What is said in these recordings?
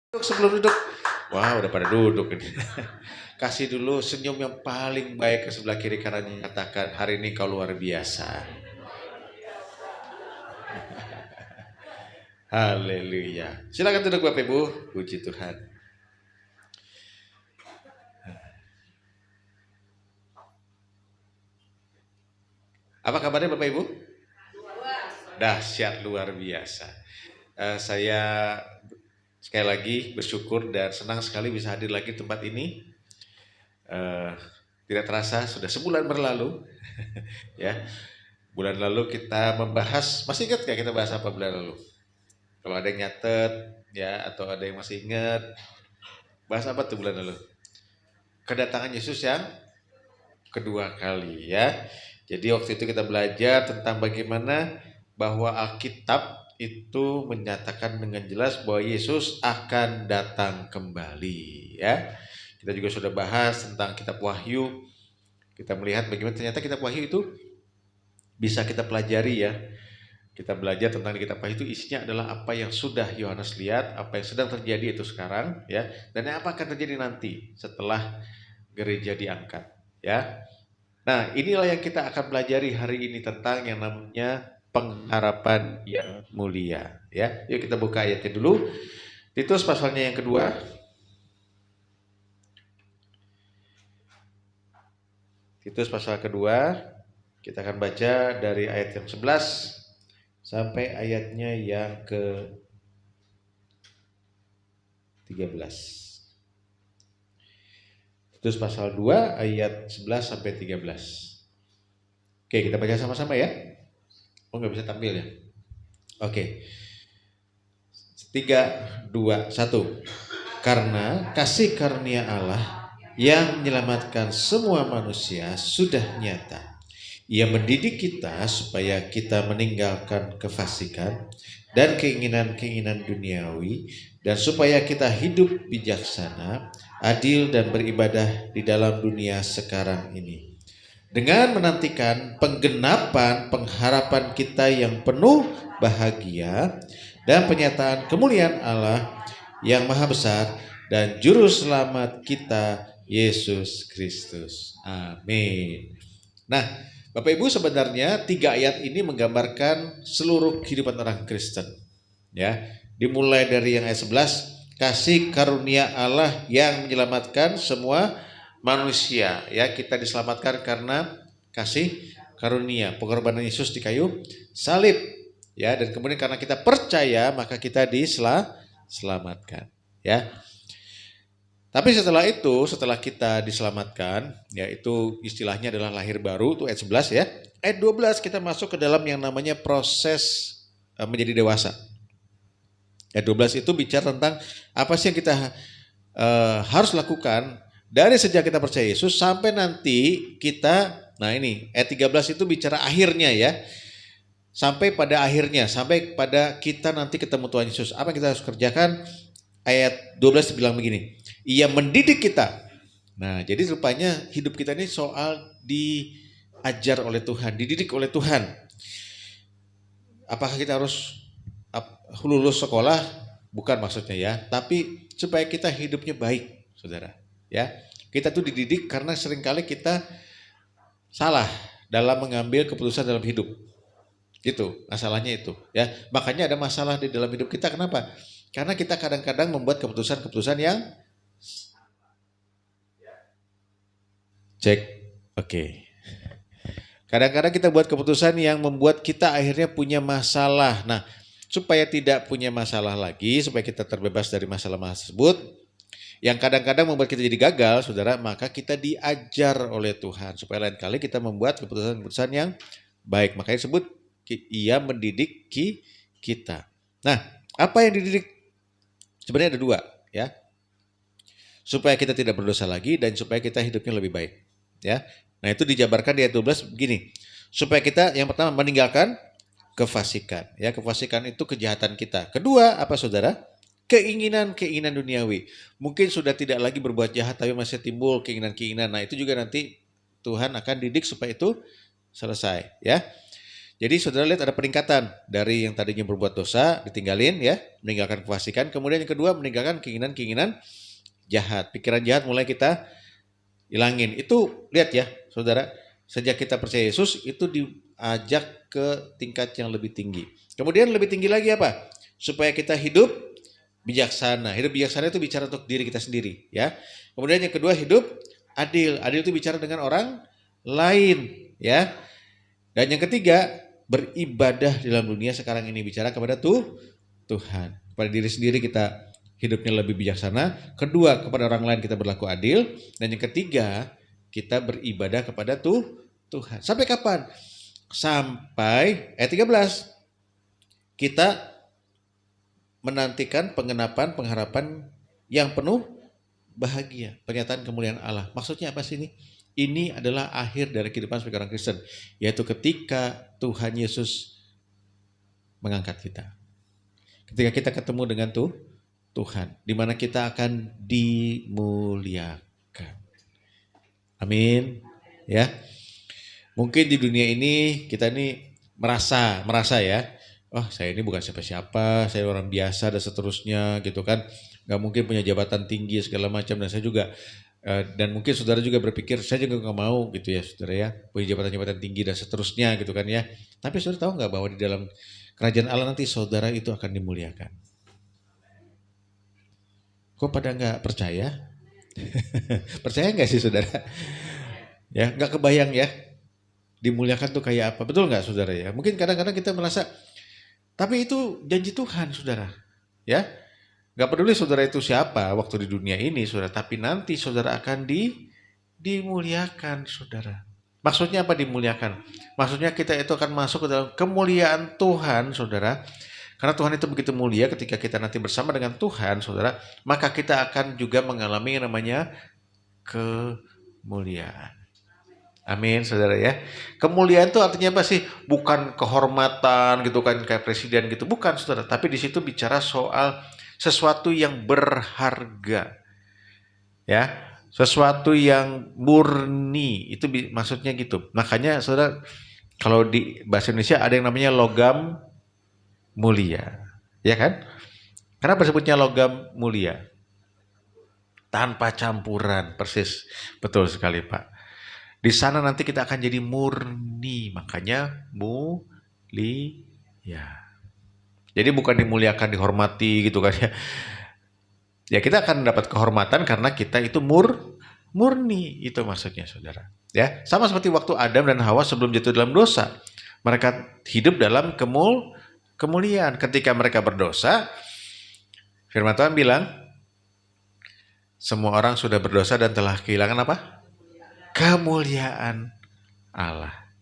Sebelum duduk. Wah, udah pada duduk ini. Kasih dulu senyum yang paling baik ke sebelah kiri kanannya. Katakan, hari ini kau luar biasa. Haleluya. Silakan duduk Bapak Ibu. Puji Tuhan. Apa kabarnya Bapak Ibu? Dahsyat luar biasa. Saya sekali lagi bersyukur dan senang sekali bisa hadir lagi di tempat ini. Tidak terasa sudah sebulan berlalu. Ya, bulan lalu kita membahas, masih ingat gak kita bahas apa bulan lalu? Kalau ada yang nyatet ya atau ada yang masih ingat, bahas apa tuh bulan lalu? Kedatangan Yesus yang kedua kali ya. Jadi waktu itu kita belajar tentang bagaimana bahwa Alkitab itu menyatakan dengan jelas bahwa Yesus akan datang kembali ya. Kita juga sudah bahas tentang kitab Wahyu. Kita melihat bagaimana ternyata kitab Wahyu itu bisa kita pelajari ya. Kita belajar tentang di kitab Wahyu itu isinya adalah apa yang sudah Yohanes lihat, apa yang sedang terjadi itu sekarang ya, dan apa akan terjadi nanti setelah gereja diangkat ya. Nah, inilah yang kita akan pelajari hari ini tentang yang namanya pengharapan yang mulia ya. Yuk kita buka ayatnya dulu. Titus pasalnya yang kedua. Titus pasal kedua. Kita akan baca dari ayat yang 11 sampai ayatnya yang ke 13. Titus pasal 2 ayat 11 sampai 13. Oke, kita baca sama-sama ya. Oh, nggak bisa tampil ya. Oke. 3, 2, 1. Karena kasih karunia Allah yang menyelamatkan semua manusia sudah nyata. Ia mendidik kita supaya kita meninggalkan kefasikan dan keinginan-keinginan duniawi, dan supaya kita hidup bijaksana, adil dan beribadah di dalam dunia sekarang ini, dengan menantikan penggenapan pengharapan kita yang penuh bahagia dan penyataan kemuliaan Allah yang maha besar dan juru selamat kita Yesus Kristus. Amin. Nah, Bapak Ibu, sebenarnya 3 ayat ini menggambarkan seluruh kehidupan orang Kristen. Ya, dimulai dari yang ayat 11, kasih karunia Allah yang menyelamatkan semua manusia. Ya, kita diselamatkan karena kasih karunia, pengorbanan Yesus di kayu salib. Ya, dan kemudian karena kita percaya maka kita diselamatkan. Ya. Tapi setelah itu, setelah kita diselamatkan, yaitu istilahnya adalah lahir baru, itu ayat 11 ya. Ayat 12 kita masuk ke dalam yang namanya proses menjadi dewasa. Ayat 12 itu bicara tentang apa sih yang kita harus lakukan dari sejak kita percaya Yesus sampai nanti kita, nah ini ayat 13 itu bicara akhirnya ya. Sampai pada akhirnya, sampai pada kita nanti ketemu Tuhan Yesus. Apa yang kita harus kerjakan? Ayat 12 bilang begini, ia mendidik kita. Nah, jadi rupanya hidup kita ini soal diajar oleh Tuhan, dididik oleh Tuhan. Apakah kita harus lulus sekolah? Bukan maksudnya ya, tapi supaya kita hidupnya baik, saudara. Ya, kita tuh dididik karena seringkali kita salah dalam mengambil keputusan dalam hidup. Gitu, masalahnya itu. Ya, makanya ada masalah di dalam hidup kita. Kenapa? Karena kita kadang-kadang membuat keputusan-keputusan yang cek, oke. Kadang-kadang kita buat keputusan yang membuat kita akhirnya punya masalah. Nah, supaya tidak punya masalah lagi, supaya kita terbebas dari masalah-masalah tersebut, yang kadang-kadang membuat kita jadi gagal, saudara, maka kita diajar oleh Tuhan. Supaya lain kali kita membuat keputusan-keputusan yang baik. Makanya disebut, ia mendidik kita. Nah, apa yang dididik? Sebenarnya ada 2 ya. Supaya kita tidak berdosa lagi dan supaya kita hidupnya lebih baik ya. Nah, itu dijabarkan di ayat 12 begini. Supaya kita yang pertama meninggalkan kefasikan ya. Kefasikan itu kejahatan kita. Kedua apa saudara? Keinginan-keinginan duniawi. Mungkin sudah tidak lagi berbuat jahat tapi masih timbul keinginan-keinginan. Nah, itu juga nanti Tuhan akan didik supaya itu selesai ya. Jadi saudara lihat ada peningkatan dari yang tadinya berbuat dosa, ditinggalin ya, meninggalkan kefasikan. Kemudian yang kedua meninggalkan keinginan-keinginan jahat. Pikiran jahat mulai kita hilangin. Itu lihat ya saudara, sejak kita percaya Yesus itu diajak ke tingkat yang lebih tinggi. Kemudian lebih tinggi lagi apa? Supaya kita hidup bijaksana. Hidup bijaksana itu bicara untuk diri kita sendiri ya. Kemudian yang kedua hidup adil. Adil itu bicara dengan orang lain ya. Dan yang ketiga beribadah dalam dunia sekarang ini bicara kepada Tuhan. Kepada diri sendiri kita hidupnya lebih bijaksana. Kedua, kepada orang lain kita berlaku adil. Dan yang ketiga, kita beribadah kepada Tuhan. Sampai kapan? Sampai ayat 13. Kita menantikan pengenapan pengharapan yang penuh bahagia. Pernyataan kemuliaan Allah. Maksudnya apa sih ini? Ini adalah akhir dari kehidupan sebagai orang Kristen. Yaitu ketika Tuhan Yesus mengangkat kita. Ketika kita ketemu dengan Tuhan, di mana kita akan dimuliakan. Amin. Ya. Mungkin di dunia ini kita ini merasa ya, oh saya ini bukan siapa-siapa, saya orang biasa dan seterusnya gitu kan. Gak mungkin punya jabatan tinggi segala macam, dan saya juga dan mungkin saudara juga berpikir saya juga gak mau gitu ya saudara ya, punya jabatan-jabatan tinggi dan seterusnya gitu kan ya. Tapi saudara tahu gak bahwa di dalam kerajaan Allah nanti saudara itu akan dimuliakan. Kok pada gak percaya? Percaya gak sih saudara? Ya gak kebayang ya, dimuliakan tuh kayak apa, betul gak saudara ya? Mungkin kadang-kadang kita merasa, tapi itu janji Tuhan saudara ya. Gak peduli saudara itu siapa waktu di dunia ini saudara, tapi nanti saudara akan dimuliakan saudara. Maksudnya apa dimuliakan? Maksudnya kita itu akan masuk ke dalam kemuliaan Tuhan saudara. Karena Tuhan itu begitu mulia, ketika kita nanti bersama dengan Tuhan saudara, maka kita akan juga mengalami yang namanya kemuliaan. Amin saudara ya. Kemuliaan itu artinya apa sih? Bukan kehormatan gitu kan kayak presiden gitu, bukan saudara. Tapi di situ bicara soal sesuatu yang berharga, ya, sesuatu yang murni, itu maksudnya gitu. Makanya saudara, kalau di bahasa Indonesia ada yang namanya logam mulia, ya kan? Kenapa disebutnya logam mulia? Tanpa campuran, persis, betul sekali Pak. Di sana nanti kita akan jadi murni, makanya mulia. Jadi bukan dimuliakan, dihormati gitu kan ya. Ya kita akan mendapat kehormatan karena kita itu murni, itu maksudnya saudara. Ya, sama seperti waktu Adam dan Hawa sebelum jatuh dalam dosa. Mereka hidup dalam kemuliaan. Ketika mereka berdosa, firman Tuhan bilang, semua orang sudah berdosa dan telah kehilangan apa? Kemuliaan Allah.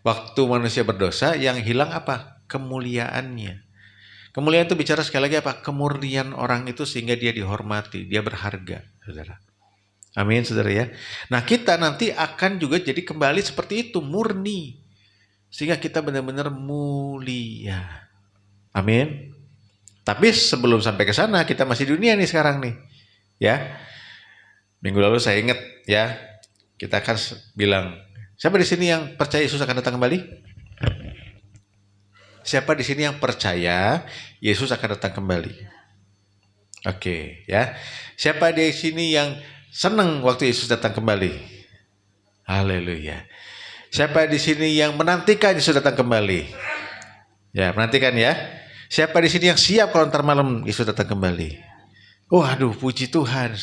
Waktu manusia berdosa, yang hilang apa? Kemuliaannya. Kemuliaan itu bicara sekali lagi apa? Kemurnian orang itu sehingga dia dihormati, dia berharga, saudara. Amin, saudara ya. Nah kita nanti akan juga jadi kembali seperti itu, murni. Sehingga kita benar-benar mulia. Amin. Tapi sebelum sampai ke sana, kita masih di dunia nih sekarang nih. Ya. Minggu lalu saya ingat ya, kita akan bilang, siapa di sini yang percaya Yesus akan datang kembali? Siapa di sini yang percaya Yesus akan datang kembali? Oke, ya. Siapa di sini yang senang waktu Yesus datang kembali? Haleluya. Siapa di sini yang menantikan Yesus datang kembali? Ya, menantikan ya. Siapa di sini yang siap kalau ntar malam Yesus datang kembali? Waduh, puji Tuhan.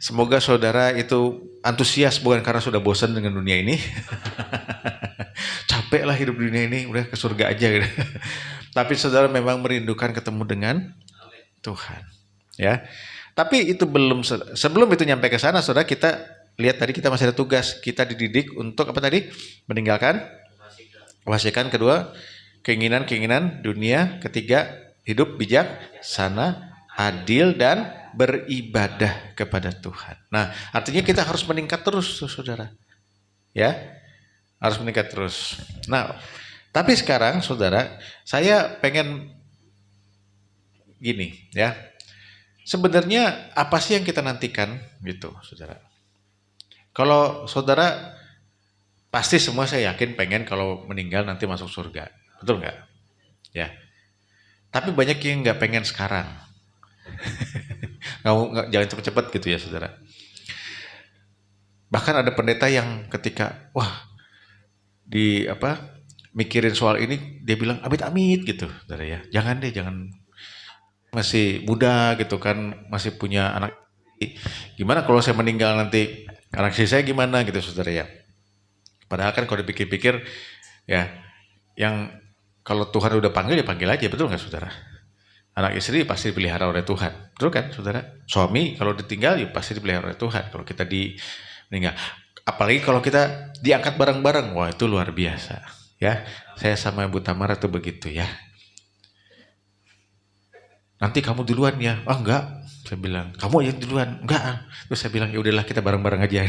Semoga saudara itu antusias, bukan karena sudah bosan dengan dunia ini. Capek lah hidup dunia ini, udah ke surga aja gitu. Tapi saudara memang merindukan ketemu dengan Tuhan, ya. Tapi itu belum, sebelum itu nyampe ke sana, saudara, kita lihat tadi kita masih ada tugas. Kita dididik untuk apa tadi? Meninggalkan kefasikan. Kedua, keinginan dunia. Ketiga, hidup bijaksana, adil, dan beribadah kepada Tuhan. Nah, artinya kita harus meningkat terus, saudara. Ya, harus meningkat terus. Nah, tapi sekarang saudara, saya pengen gini ya. Sebenarnya apa sih yang kita nantikan gitu, saudara? Kalau saudara Pasti semua saya yakin pengen kalau meninggal nanti masuk surga. Betul nggak? Ya. Tapi banyak yang nggak pengen sekarang. Jangan cepet-cepet gitu ya saudara. Bahkan ada pendeta yang ketika di mikirin soal ini dia bilang amit-amit gitu, saudara ya. Jangan deh, jangan, masih muda gitu kan, masih punya anak. Gimana kalau saya meninggal nanti anak istri saya gimana gitu saudara ya. Padahal kan kalau dipikir-pikir ya, yang kalau Tuhan udah panggil ya panggil aja, betul nggak saudara? Anak istri pasti dipelihara oleh Tuhan, betul kan saudara? Suami kalau ditinggal ya pasti dipelihara oleh Tuhan. Kalau kita meninggal, apalagi kalau kita diangkat bareng-bareng, wah itu luar biasa ya. Saya sama Ibu Tamara tuh begitu ya. Nanti kamu duluan ya. Ah enggak, saya bilang kamu aja duluan. Enggak. Terus saya bilang ya udahlah kita bareng-bareng aja.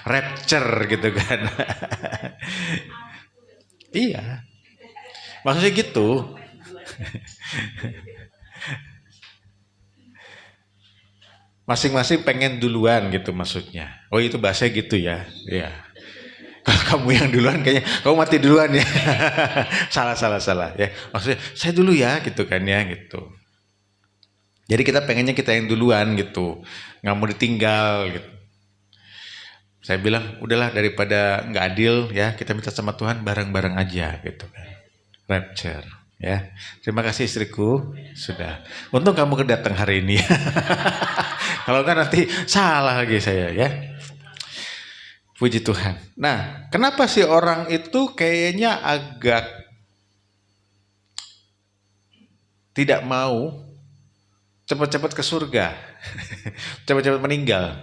Rapture gitu kan. Iya, maksudnya gitu. Masing-masing pengen duluan gitu maksudnya. Oh itu bahasa gitu ya. Iya. Kalau kamu yang duluan kayaknya kamu mati duluan ya. salah ya. Maksudnya saya dulu ya gitu kan ya gitu. Jadi kita pengennya kita yang duluan gitu. Nggak mau ditinggal gitu. Saya bilang udahlah daripada nggak adil ya, kita minta sama Tuhan bareng-bareng aja gitu kan. Rapture ya. Terima kasih istriku sudah. Untung kamu kedatang hari ini. Kalau kan nanti salah lagi saya ya. Puji Tuhan. Nah, kenapa sih orang itu kayaknya agak tidak mau cepat-cepat ke surga, cepat-cepat meninggal?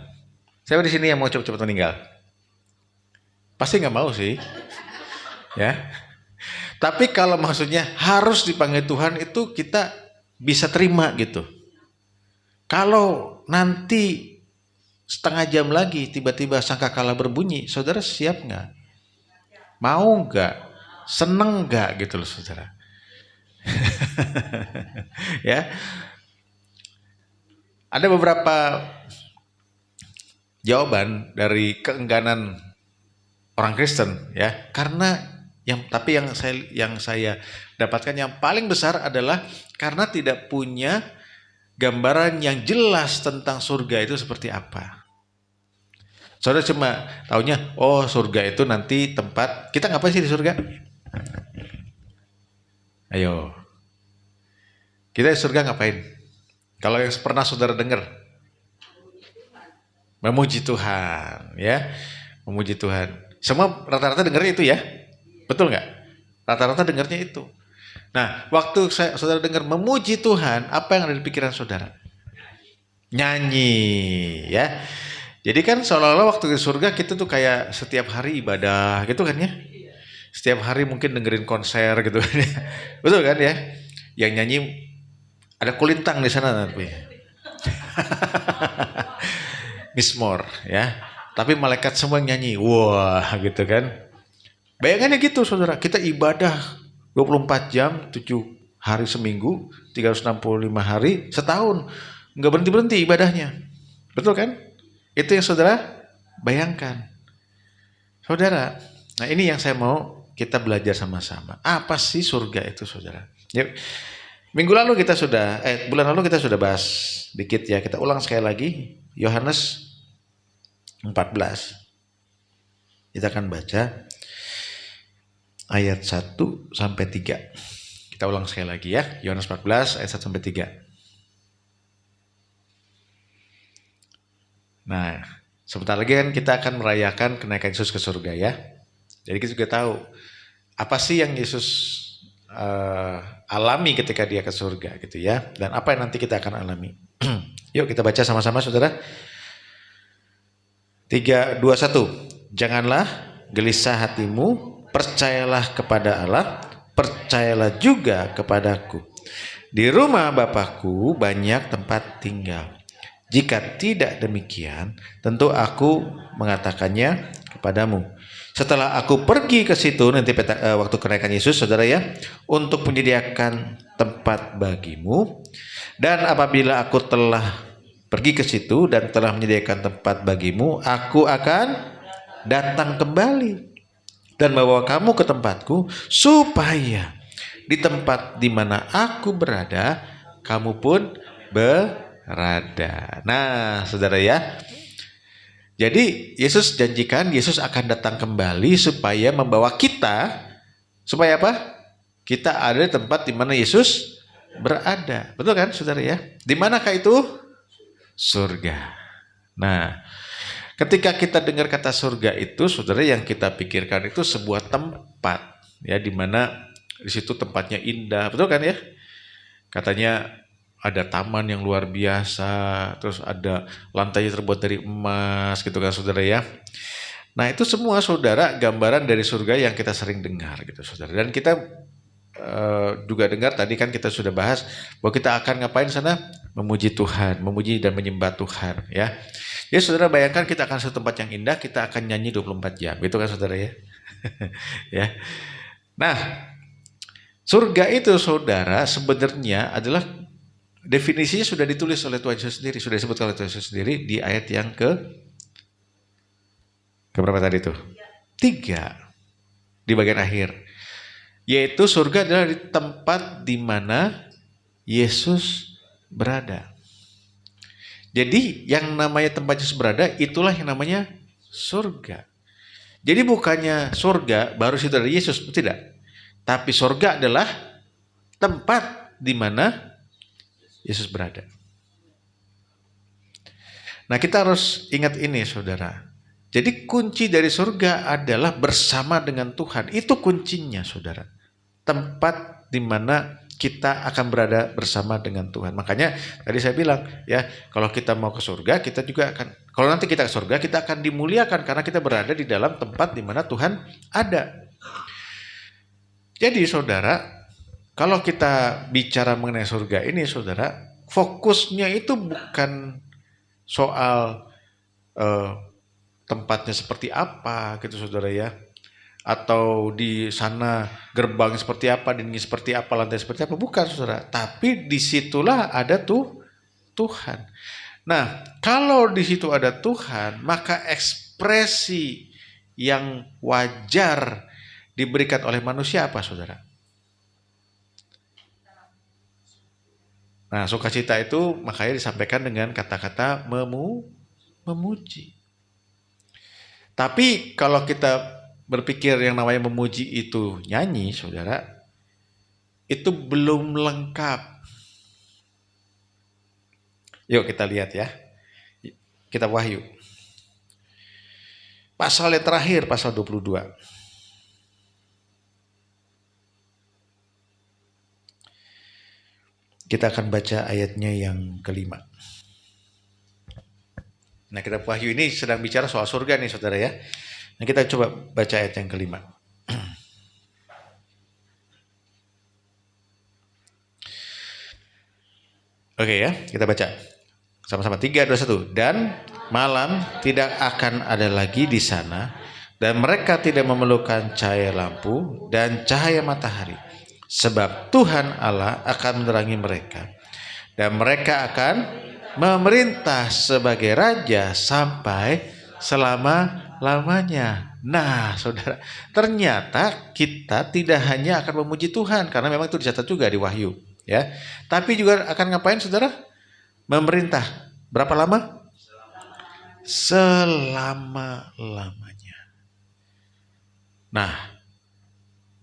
Siapa di sini yang mau cepat-cepat meninggal? Pasti nggak mau sih, ya. Tapi kalau maksudnya harus dipanggil Tuhan itu kita bisa terima gitu. Kalau nanti setengah jam lagi tiba-tiba sangkakala berbunyi, saudara siap nggak? Mau nggak? Seneng nggak gitu loh saudara? Ya, ada beberapa jawaban dari keengganan orang Kristen ya, karena yang saya dapatkan yang paling besar adalah karena tidak punya gambaran yang jelas tentang surga itu seperti apa. Saudara cuma taunya, oh surga itu nanti tempat, kita ngapain sih di surga? Ayo, kita di surga ngapain? Kalau yang pernah saudara dengar, memuji Tuhan ya, memuji Tuhan. Semua rata-rata dengarnya itu ya, betul nggak? Rata-rata dengarnya itu. Nah, waktu saudara dengar memuji Tuhan, apa yang ada di pikiran saudara? Nyanyi ya. Jadi kan seolah-olah waktu di surga kita tuh kayak setiap hari ibadah gitu kan ya. Setiap hari mungkin dengerin konser gitu kan ya. Betul kan ya? Yang nyanyi ada kulintang di sana nanti. Mismor ya. Tapi malaikat semua nyanyi. Wah gitu kan. Bayangannya gitu saudara. Kita ibadah 24 jam, 7 hari seminggu, 365 hari setahun. Nggak berhenti-berhenti ibadahnya. Betul kan? Itu yang saudara bayangkan. Saudara, nah ini yang saya mau kita belajar sama-sama. Apa sih surga itu saudara? Yuk. Bulan lalu kita sudah bahas dikit ya. Kita ulang sekali lagi. Yohanes 14. Kita akan baca ayat 1 sampai 3. Kita ulang sekali lagi ya. Yohanes 14 ayat 1 sampai 3. Nah, sebentar lagi kan kita akan merayakan kenaikan Yesus ke surga ya. Jadi kita juga tahu apa sih yang Yesus alami ketika dia ke surga gitu ya. Dan apa yang nanti kita akan alami. Yuk kita baca sama-sama saudara. 3, 2, 1. Janganlah gelisah hatimu, percayalah kepada Allah, percayalah juga kepadaku. Di rumah Bapakku banyak tempat tinggal. Jika tidak demikian, tentu aku mengatakannya kepadamu. Setelah aku pergi ke situ nanti waktu kenaikan Yesus, saudara ya, untuk menyediakan tempat bagimu. Dan apabila aku telah pergi ke situ dan telah menyediakan tempat bagimu, aku akan datang kembali dan bawa kamu ke tempatku, supaya di tempat di mana aku berada, kamu pun berada. Nah, saudara ya. Jadi Yesus janjikan Yesus akan datang kembali supaya membawa kita, supaya apa? Kita ada di tempat di mana Yesus berada. Betul kan, saudara ya? Di manakah itu? Surga. Nah, ketika kita dengar kata surga itu, saudara, yang kita pikirkan itu sebuah tempat, ya, di mana di situ tempatnya indah, betul kan ya? Katanya ada taman yang luar biasa, terus ada lantainya terbuat dari emas, gitu kan, saudara ya? Nah, itu semua, saudara, gambaran dari surga yang kita sering dengar, gitu, saudara. Dan kita juga dengar tadi kan kita sudah bahas bahwa kita akan ngapain sana? Memuji Tuhan, memuji dan menyembah Tuhan, ya. Ya, saudara, bayangkan kita akan satu tempat yang indah, kita akan nyanyi 24 jam, gitu kan, saudara ya. Ya. Nah, surga itu, saudara, sebenarnya adalah definisinya sudah ditulis oleh Tuhan Yesus sendiri, sudah disebutkan oleh Tuhan Yesus sendiri di ayat yang keberapa tadi itu? 3 di bagian akhir. Yaitu surga adalah di tempat di mana Yesus berada. Jadi yang namanya tempat Yesus berada itulah yang namanya surga. Jadi bukannya surga baru situ ada Yesus, tidak. Tapi surga adalah tempat di mana Yesus berada. Nah, kita harus ingat ini, saudara. Jadi kunci dari surga adalah bersama dengan Tuhan. Itu kuncinya, saudara. Tempat di mana kita akan berada bersama dengan Tuhan. Makanya tadi saya bilang, ya, kalau kita mau ke surga, kita juga akan, kalau nanti kita ke surga, kita akan dimuliakan karena kita berada di dalam tempat di mana Tuhan ada. Jadi, saudara, kalau kita bicara mengenai surga ini, saudara, fokusnya itu bukan soal tempatnya seperti apa, gitu, saudara ya. Atau di sana gerbang seperti apa, dinding seperti apa, lantai seperti apa, bukan, saudara. Tapi disitulah ada Tuhan. Nah, kalau di situ ada Tuhan, maka ekspresi yang wajar diberikan oleh manusia apa, saudara? Nah, sukacita itu makanya disampaikan dengan kata-kata memuji. Tapi kalau kita berpikir yang namanya memuji itu nyanyi, saudara, itu belum lengkap. Yuk kita lihat ya. Kitab Wahyu. Pasal yang terakhir, pasal 22. Kita akan baca ayatnya yang kelima. Nah, kitab Wahyu ini sedang bicara soal surga nih, saudara ya. Nah, kita coba baca ayat yang kelima. Oke ya, kita baca. Sama-sama 3, 2, 1. Dan malam tidak akan ada lagi di sana, dan mereka tidak memerlukan cahaya lampu dan cahaya matahari. Sebab Tuhan Allah akan menerangi mereka, dan mereka akan memerintah sebagai raja sampai selama-lamanya. Nah, saudara, ternyata kita tidak hanya akan memuji Tuhan, karena memang itu dicatat juga di Wahyu, ya. Tapi juga akan ngapain, saudara? Memerintah. Berapa lama? Selama-lamanya. Nah,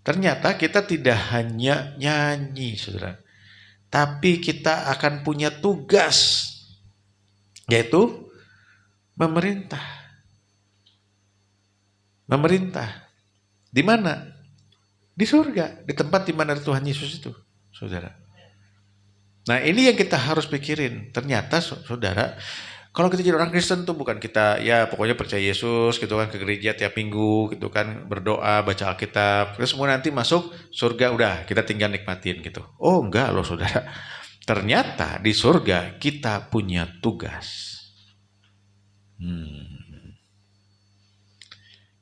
ternyata kita tidak hanya nyanyi, saudara. Tapi kita akan punya tugas, yaitu memerintah. Memerintah. Di mana? Di surga, di tempat di mana Tuhan Yesus itu, saudara. Nah, ini yang kita harus pikirin. Ternyata, saudara, kalau kita jadi orang Kristen tuh bukan kita ya pokoknya percaya Yesus gitu kan, ke gereja tiap minggu gitu kan, berdoa, baca Alkitab, terus semua nanti masuk surga udah kita tinggal nikmatin gitu. Oh, enggak loh, saudara. Ternyata di surga kita punya tugas.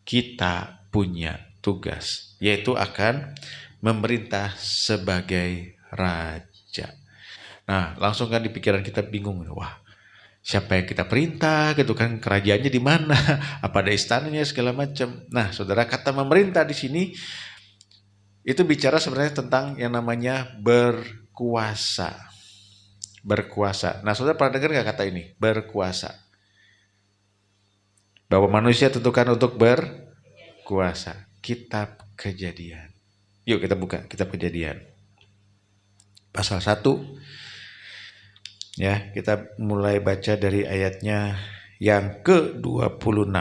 Kita punya tugas, yaitu akan memerintah sebagai raja. Nah, langsung kan di pikiran kita bingung, wah, Siapa yang kita perintah gitu kan, kerajaannya di mana, apa ada istananya segala macam. Nah, saudara, kata memerintah di sini itu bicara sebenarnya tentang yang namanya berkuasa. Berkuasa. Nah, saudara pernah dengar nggak kata ini? Berkuasa. Bahwa manusia tentukan untuk berkuasa. Kitab Kejadian. Yuk kita buka Kitab Kejadian. Pasal 1. Ya, kita mulai baca dari ayatnya yang ke-26.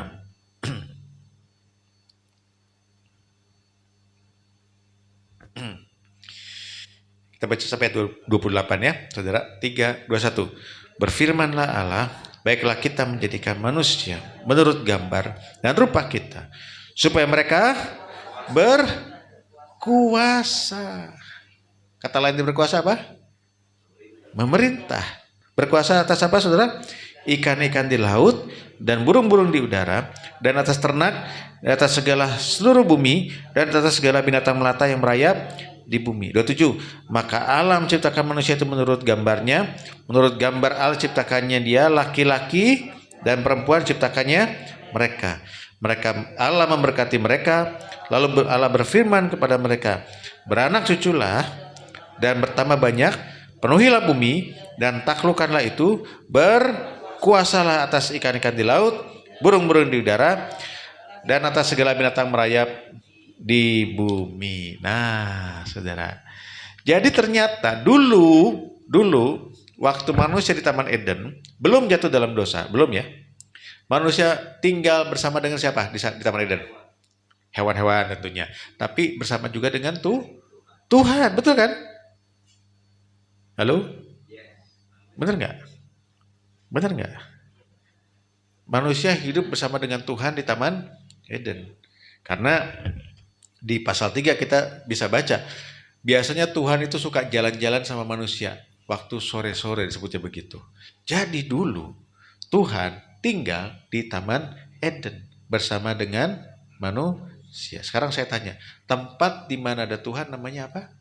Kita baca sampai 28 ya, saudara. 3, 2, 1. Berfirmanlah Allah, baiklah kita menjadikan manusia menurut gambar dan rupa kita, supaya mereka berkuasa. Kata lain berkuasa apa? Memerintah. Berkuasa atas apa, saudara? Ikan-ikan di laut dan burung-burung di udara, dan atas ternak, dan atas segala seluruh bumi, dan atas segala binatang melata yang merayap di bumi. 27. Maka Allah menciptakan manusia itu menurut gambarnya, menurut gambar Allah ciptakannya dia, laki-laki dan perempuan ciptakannya mereka. Allah memberkati mereka, lalu Allah berfirman kepada mereka, beranak cuculah dan bertambah banyak, penuhilah bumi dan taklukkanlah itu, berkuasalah atas ikan-ikan di laut, burung-burung di udara, dan atas segala binatang merayap di bumi. Nah, saudara. Jadi ternyata dulu waktu manusia di Taman Eden belum jatuh dalam dosa, belum ya. Manusia tinggal bersama dengan siapa di Taman Eden? Hewan-hewan tentunya. Tapi bersama juga dengan Tuhan, betul kan? Halo? Benar nggak? Benar nggak? Manusia hidup bersama dengan Tuhan di Taman Eden. Karena di pasal 3 kita bisa baca, biasanya Tuhan itu suka jalan-jalan sama manusia. Waktu sore-sore disebutnya begitu. Jadi dulu Tuhan tinggal di Taman Eden bersama dengan manusia. Sekarang saya tanya, tempat di mana ada Tuhan namanya apa?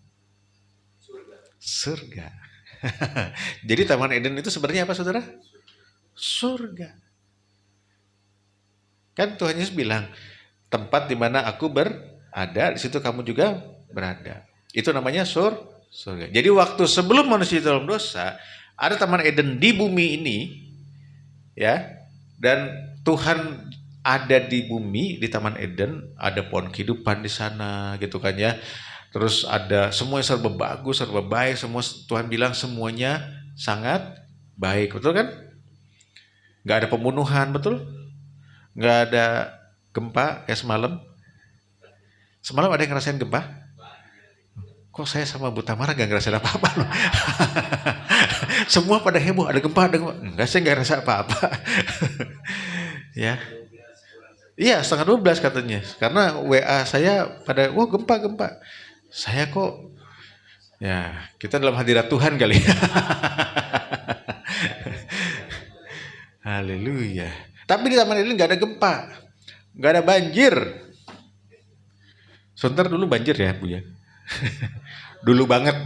Surga. Jadi Taman Eden itu sebenarnya apa, saudara? Surga. Kan Tuhan Yesus bilang, tempat di mana aku berada, di situ kamu juga berada. Itu namanya surga. Jadi waktu sebelum manusia dalam dosa, ada Taman Eden di bumi ini, ya, dan Tuhan ada di bumi, di Taman Eden, ada pohon kehidupan di sana, gitu kan ya. Terus ada semuanya serba bagus, serba baik, semua Tuhan bilang semuanya sangat baik, betul kan? Gak ada pembunuhan, betul? Gak ada gempa kayak semalam. Semalam ada yang ngerasain gempa? Kok saya sama Bu Tamara gak ngerasain apa-apa loh. Semua pada heboh, ada gempa, ada gempa. Enggak, saya gak ngerasa apa-apa. Ya. Iya, 11:30 katanya. Karena WA saya pada, wah gempa. Saya kok, ya kita dalam hadirat Tuhan kali. Haleluya. Tapi di Taman Eden gak ada gempa. Gak ada banjir. Sunter dulu banjir ya, Bu ya. Dulu banget.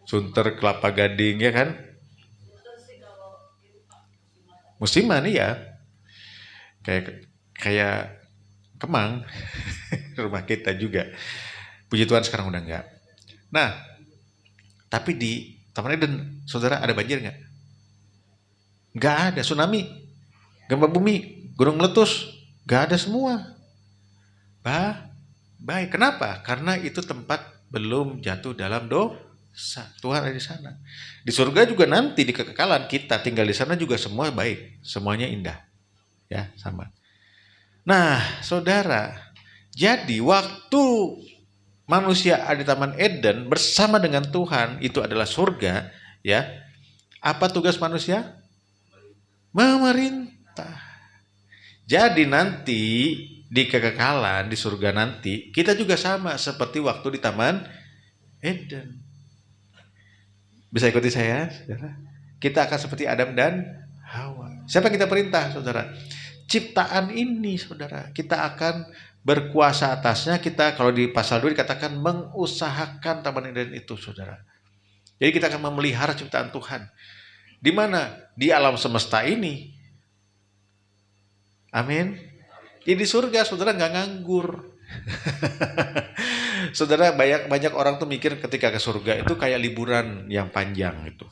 Sunter, Kelapa Gading ya kan. Musiman ya. Kayak Kemang. Rumah kita juga. Puji Tuhan sekarang udah enggak. Nah, tapi di Taman Eden, saudara, ada banjir enggak? Enggak ada. Tsunami, gempa bumi, gunung meletus, enggak ada semua. Baik. Kenapa? Karena itu tempat belum jatuh dalam dosa. Tuhan ada di sana. Di surga juga nanti di kekekalan kita tinggal di sana juga semua baik, semuanya indah. Ya, sama. Nah, saudara, jadi waktu manusia ada di Taman Eden bersama dengan Tuhan, itu adalah surga, ya. Apa tugas manusia? Memerintah. Jadi nanti di kekekalan di surga nanti kita juga sama seperti waktu di Taman Eden. Bisa ikuti saya, saudara? Kita akan seperti Adam dan Hawa. Siapa yang kita perintah, saudara? Ciptaan ini, saudara. Kita akan berkuasa atasnya. Kita kalau di pasal 2 dikatakan mengusahakan Taman Eden itu, saudara. Jadi kita akan memelihara ciptaan Tuhan. Di mana? Di alam semesta ini. Amin. Ya di surga saudara nggak nganggur. Saudara, banyak banyak orang tuh mikir ketika ke surga itu kayak liburan yang panjang gitu.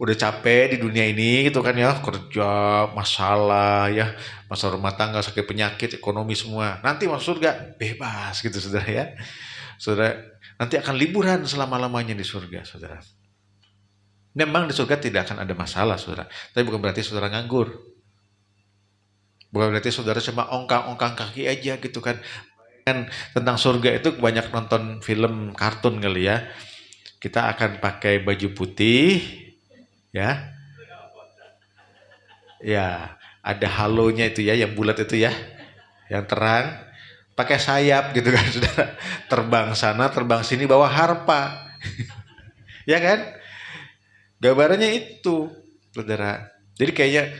Udah capek di dunia ini gitu kan ya, kerja, masalah ya, masalah rumah tangga, sakit penyakit, ekonomi semua. Nanti masuk surga bebas gitu saudara ya. Saudara, nanti akan liburan selama-lamanya di surga saudara. Memang di surga tidak akan ada masalah saudara, tapi bukan berarti saudara nganggur. Bukan berarti saudara cuma ongkang-ongkang kaki aja gitu kan. Kan tentang surga itu banyak nonton film kartun kali ya. Kita akan pakai baju putih ya. Ya, ada halonya itu ya, yang bulat itu ya, yang terang, pakai sayap gitu kan, saudara. Terbang sana, terbang sini, bawa harpa, ya kan? Gambarannya itu, saudara. Jadi kayaknya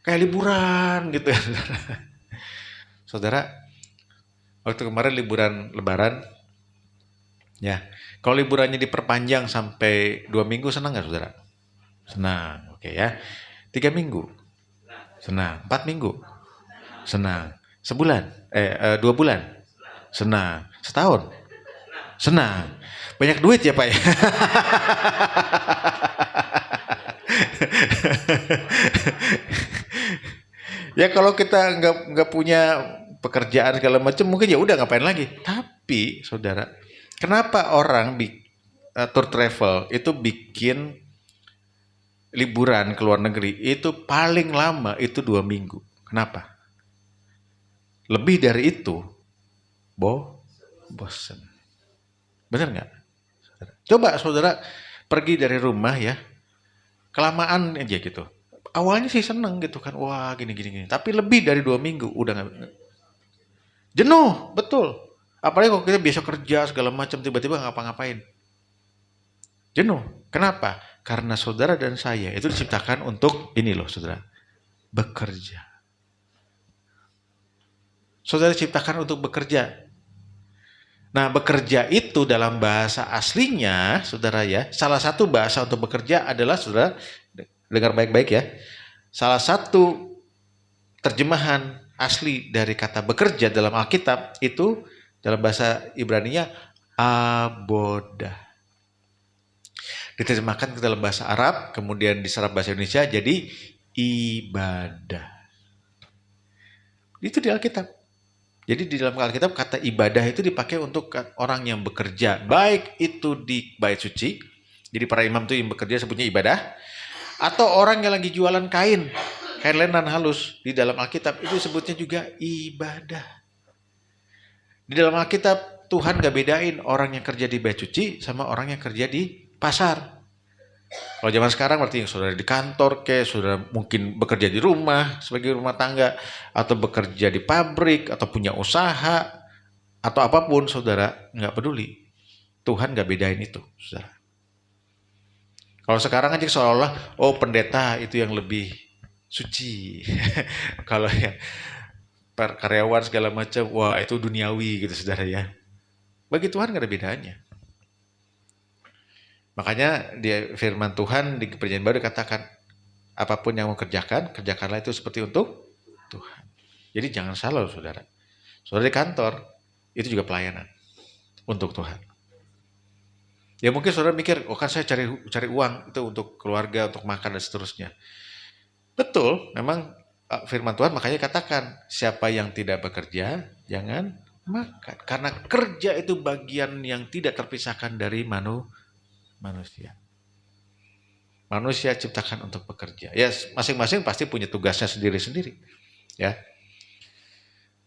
kayak liburan gitu ya, saudara. Saudara, waktu kemarin liburan Lebaran, ya. Kalau liburannya diperpanjang sampai 2 minggu, senang nggak, saudara? Senang, oke ya. 3 minggu, senang. 4 minggu, senang. Sebulan, 2 bulan, senang. Setahun, senang. Banyak duit ya Pak ya. Ya kalau kita nggak punya pekerjaan segala macam, mungkin ya udah ngapain lagi. Tapi saudara, kenapa orang tour travel itu bikin liburan ke luar negeri itu paling lama itu 2 minggu? Kenapa? Lebih dari itu, bosen. Bener nggak? Coba saudara pergi dari rumah ya, kelamaan aja gitu. Awalnya sih seneng gitu kan, wah gini gini gini. Tapi lebih dari 2 minggu udah nggak, jenuh, betul. Apalagi kalau kita biasa kerja segala macam, tiba-tiba nggak ngapa-ngapain, jenuh. Kenapa? Karena saudara dan saya itu diciptakan untuk ini loh saudara, bekerja. Saudara diciptakan untuk bekerja. Nah, bekerja itu dalam bahasa aslinya, saudara ya, salah satu bahasa untuk bekerja adalah, saudara, dengar baik-baik ya, salah satu terjemahan asli dari kata bekerja dalam Alkitab itu dalam bahasa Ibrani-nya abodah. Diterjemahkan ke dalam bahasa Arab, kemudian diserap bahasa Indonesia jadi ibadah. Itu di Alkitab. Jadi di dalam Alkitab kata ibadah itu dipakai untuk orang yang bekerja, baik itu di bait suci, jadi para imam itu yang bekerja sebutnya ibadah, atau orang yang lagi jualan kain lenan halus di dalam Alkitab itu sebutnya juga ibadah. Di dalam Alkitab Tuhan gak bedain orang yang kerja di bait suci sama orang yang kerja di pasar. Kalau zaman sekarang berarti yang saudara di kantor saudara mungkin bekerja di rumah sebagai rumah tangga, atau bekerja di pabrik, atau punya usaha, atau apapun saudara, nggak peduli. Tuhan nggak bedain itu, saudara. Kalau sekarang aja seolah-olah, oh pendeta itu yang lebih suci. Kalau yang karyawan segala macam, wah itu duniawi gitu saudara ya. Bagi Tuhan nggak ada bedanya. Makanya di firman Tuhan di Perjanjian Baru dikatakan, apapun yang mau kerjakan, kerjakanlah itu seperti untuk Tuhan. Jadi jangan salah saudara. Saudara di kantor, itu juga pelayanan untuk Tuhan. Ya mungkin saudara mikir, oh kan saya cari uang itu untuk keluarga, untuk makan dan seterusnya. Betul, memang firman Tuhan makanya katakan, siapa yang tidak bekerja, jangan makan. Karena kerja itu bagian yang tidak terpisahkan dari manusia. Manusia ciptakan untuk bekerja. Ya masing-masing pasti punya tugasnya sendiri-sendiri. Ya,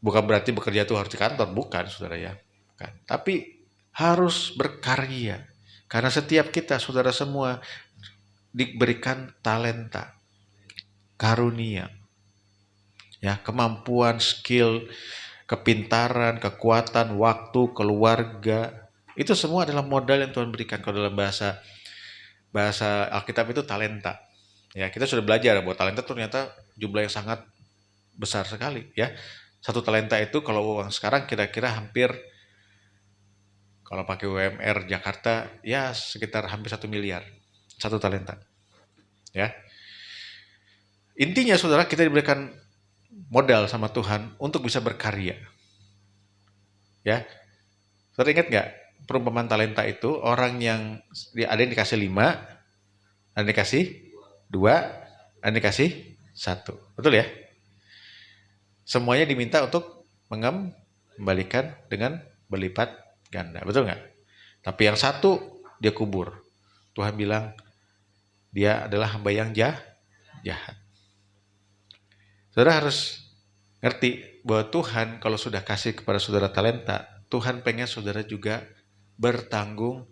bukan berarti bekerja itu harus di kantor, bukan saudara ya. Bukan. Tapi harus berkarya. Karena setiap kita, saudara semua, diberikan talenta, karunia, ya, kemampuan, skill, kepintaran, kekuatan, waktu, keluarga. Itu semua adalah modal yang Tuhan berikan. Kalau dalam bahasa Alkitab itu talenta. Ya, kita sudah belajar bahwa talenta ternyata jumlah yang sangat besar sekali, ya. Satu talenta itu kalau uang sekarang kira-kira hampir, kalau pakai UMR Jakarta ya sekitar hampir 1 miliar 1 talenta. Ya. Intinya saudara, kita diberikan modal sama Tuhan untuk bisa berkarya. Ya. Saudara ingat nggak perumpamaan talenta itu, orang yang ada yang dikasih 5, ada yang dikasih 2, ada yang dikasih 1. Betul ya? Semuanya diminta untuk mengembalikan dengan berlipat ganda. Betul nggak? Tapi yang 1 dia kubur. Tuhan bilang dia adalah hamba yang jahat. Saudara harus ngerti bahwa Tuhan kalau sudah kasih kepada saudara talenta, Tuhan pengen saudara juga bertanggung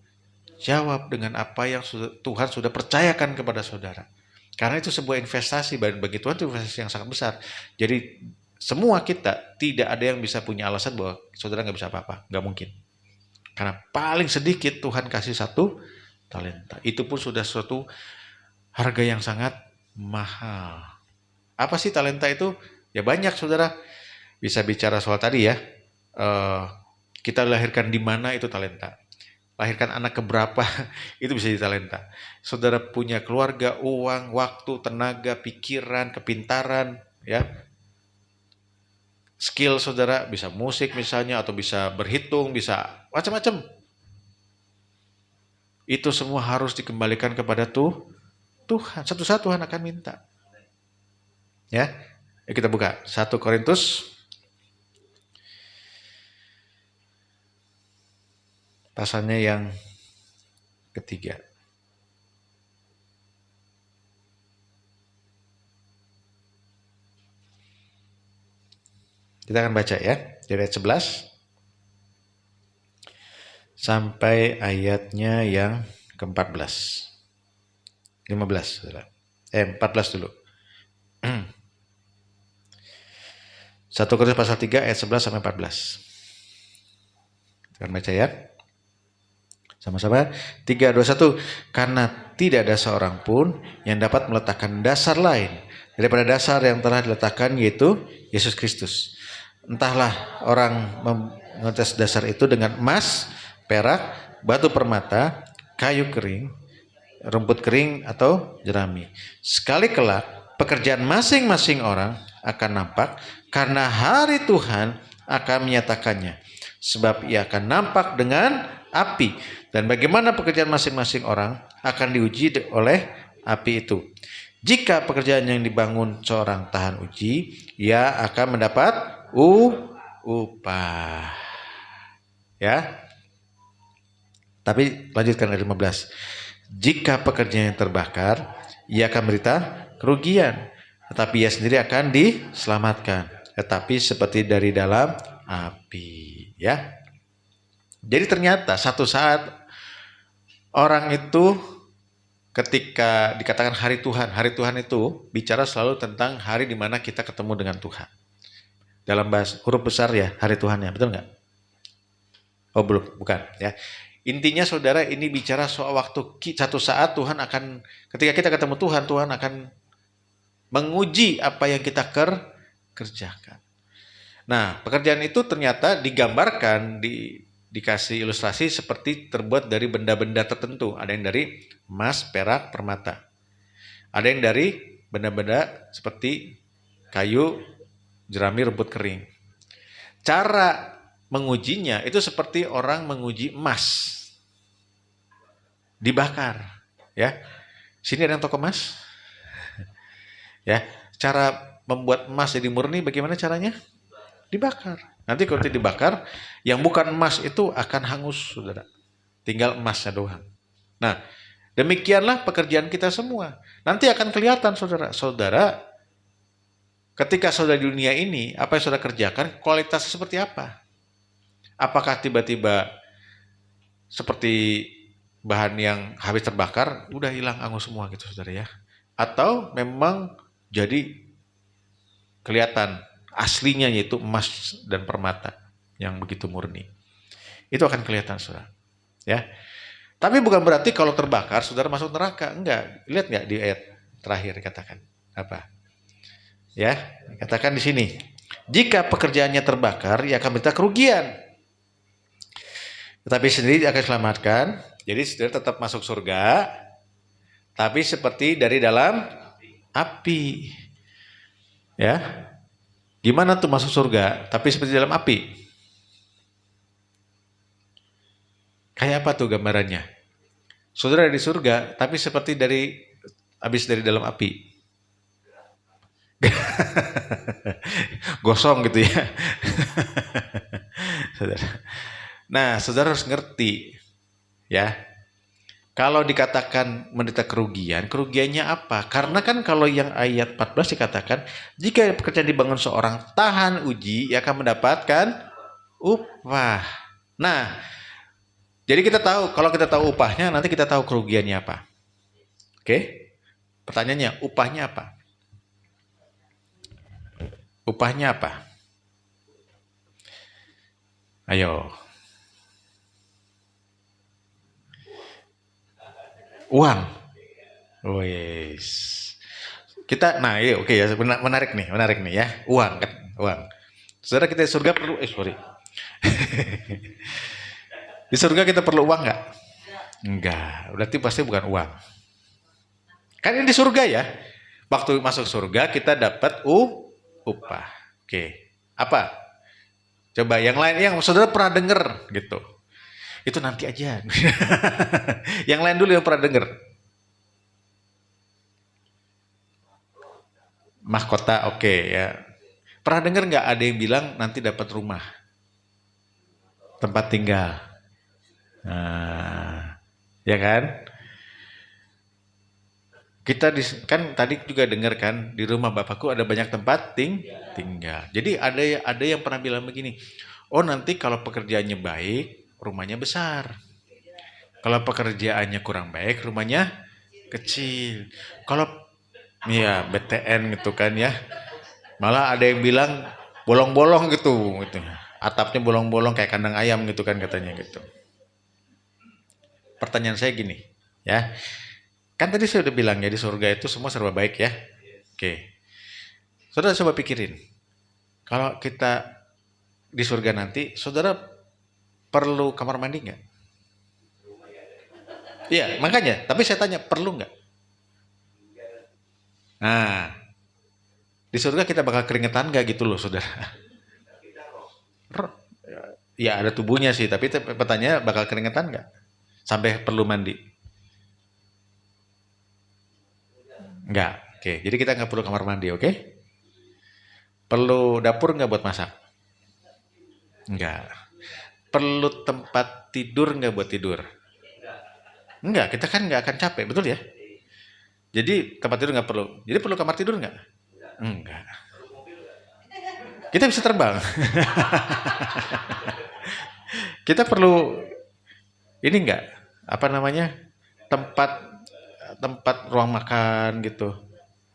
jawab dengan apa yang Tuhan sudah percayakan kepada saudara. Karena itu sebuah investasi, bagi Tuhan itu investasi yang sangat besar. Jadi semua kita tidak ada yang bisa punya alasan bahwa saudara nggak bisa apa-apa, nggak mungkin. Karena paling sedikit Tuhan kasih 1 talenta. Itu pun sudah suatu harga yang sangat mahal. Apa sih talenta itu? Ya banyak saudara. Bisa bicara soal tadi ya. Kita dilahirkan di mana itu talenta. Lahirkan anak keberapa itu bisa jadi talenta. Saudara punya keluarga, uang, waktu, tenaga, pikiran, kepintaran, ya. Skill saudara bisa musik misalnya, atau bisa berhitung, bisa macam-macam. Itu semua harus dikembalikan kepada Tuhan. Satu-satu Tuhan akan minta. Ya, yuk kita buka 1 Korintus pasalnya yang ketiga. Kita akan baca ya, dari ayat 11 sampai ayatnya yang ke-14. 15, saudara. 14 dulu. 1 Korintus pasal 3 ayat 11 sampai 14. Kita akan baca ya. Sama-sama. 3, 2, 1. Karena tidak ada seorang pun yang dapat meletakkan dasar lain daripada dasar yang telah diletakkan, yaitu Yesus Kristus. Entahlah orang mengetes dasar itu dengan emas, perak, batu permata, kayu kering, rumput kering, atau jerami. Sekali kelak pekerjaan masing-masing orang akan nampak, karena hari Tuhan akan menyatakannya. Sebab ia akan nampak dengan api, dan bagaimana pekerjaan masing-masing orang akan diuji oleh api itu. Jika pekerjaan yang dibangun seorang tahan uji, ia akan mendapat upah. Ya. Tapi lanjutkan ayat 15. Jika pekerjaan yang terbakar, ia akan menderita kerugian, tetapi ia sendiri akan diselamatkan, tetapi seperti dari dalam api. Ya. Jadi ternyata satu saat orang itu ketika dikatakan hari Tuhan itu bicara selalu tentang hari di mana kita ketemu dengan Tuhan. Dalam bahasa huruf besar ya, hari Tuhannya, betul nggak? Oh belum, bukan ya. Intinya saudara, ini bicara soal waktu satu saat Tuhan akan, ketika kita ketemu Tuhan, Tuhan akan menguji apa yang kita kerjakan. Nah, pekerjaan itu ternyata digambarkan, dikasih ilustrasi seperti terbuat dari benda-benda tertentu. Ada yang dari emas, perak, permata. Ada yang dari benda-benda seperti kayu, jerami, rumput kering. Cara mengujinya itu seperti orang menguji emas. Dibakar, ya. Sini ada yang toko emas. Ya, cara membuat emas jadi murni bagaimana caranya? Dibakar. Nanti kalau dibakar, yang bukan emas itu akan hangus, saudara. Tinggal emasnya doang. Nah, demikianlah pekerjaan kita semua. Nanti akan kelihatan, saudara. Saudara, ketika saudara di dunia ini, apa yang saudara kerjakan, kualitasnya seperti apa? Apakah tiba-tiba seperti bahan yang habis terbakar, udah hilang hangus semua gitu, saudara ya? Atau memang jadi kelihatan aslinya, yaitu emas dan permata yang begitu murni. Itu akan kelihatan, saudara. Ya. Tapi bukan berarti kalau terbakar saudara masuk neraka, enggak. Lihat enggak di ayat terakhir dikatakan apa? Ya, katakan di sini. Jika pekerjaannya terbakar, ia akan menderita kerugian. Tetapi sendiri akan diselamatkan. Jadi saudara tetap masuk surga, tapi seperti dari dalam api. Ya, gimana tuh masuk surga? Tapi seperti dalam api. Kayak apa tuh gambarannya? Saudara di surga, tapi seperti habis dari dalam api. Gosong gitu ya. Saudara. Nah, saudara harus ngerti ya. Kalau dikatakan menderita kerugian, kerugiannya apa? Karena kan kalau yang ayat 14 dikatakan, jika pekerjaan dibangun seorang tahan uji, ia akan mendapatkan upah. Nah, jadi kita tahu, kalau kita tahu upahnya, nanti kita tahu kerugiannya apa. Oke? Pertanyaannya, upahnya apa? Upahnya apa? Ayo. Uang. Wes. Nah iya oke ya, menarik nih ya. Uang kan, uang. Saudara kita di surga perlu, sorry. Di surga kita perlu uang nggak? Enggak, berarti pasti bukan uang. Kan ini di surga ya. Waktu masuk surga kita dapat upah. Oke. Apa? Coba yang lain yang saudara pernah dengar gitu. Itu nanti aja. Yang lain dulu yang pernah dengar. Mahkota, oke ya. Pernah dengar nggak ada yang bilang nanti dapat rumah, tempat tinggal? Nah, ya kan? Kita kan tadi juga dengar kan di rumah bapakku ada banyak tempat tinggal. Jadi ada yang pernah bilang begini, oh nanti kalau pekerjaannya baik, rumahnya besar. Kalau pekerjaannya kurang baik, rumahnya kecil. Kalau ya BTN gitu kan ya, malah ada yang bilang bolong-bolong gitu. Atapnya bolong-bolong kayak kandang ayam gitu kan katanya gitu. Pertanyaan saya gini, ya. Kan tadi saya udah bilang ya di surga itu semua serba baik ya. Oke. Saudara coba pikirin. Kalau kita di surga nanti, saudara perlu kamar mandi nggak? Iya, makanya. Tapi saya tanya, perlu nggak? Nah, di surga kita bakal keringetan nggak gitu loh, saudara? Ya ada tubuhnya sih, tapi pertanyaan bakal keringetan nggak? Sampai perlu mandi? Nggak. Oke, jadi kita nggak perlu kamar mandi, oke? Perlu dapur nggak buat masak? Nggak. Perlu tempat tidur nggak buat tidur? Nggak, kita kan nggak akan capek, betul ya? Jadi tempat tidur nggak perlu. Jadi perlu kamar tidur nggak? Enggak. Kita bisa terbang. Kita perlu ini nggak? Apa namanya? Tempat tempat ruang makan gitu.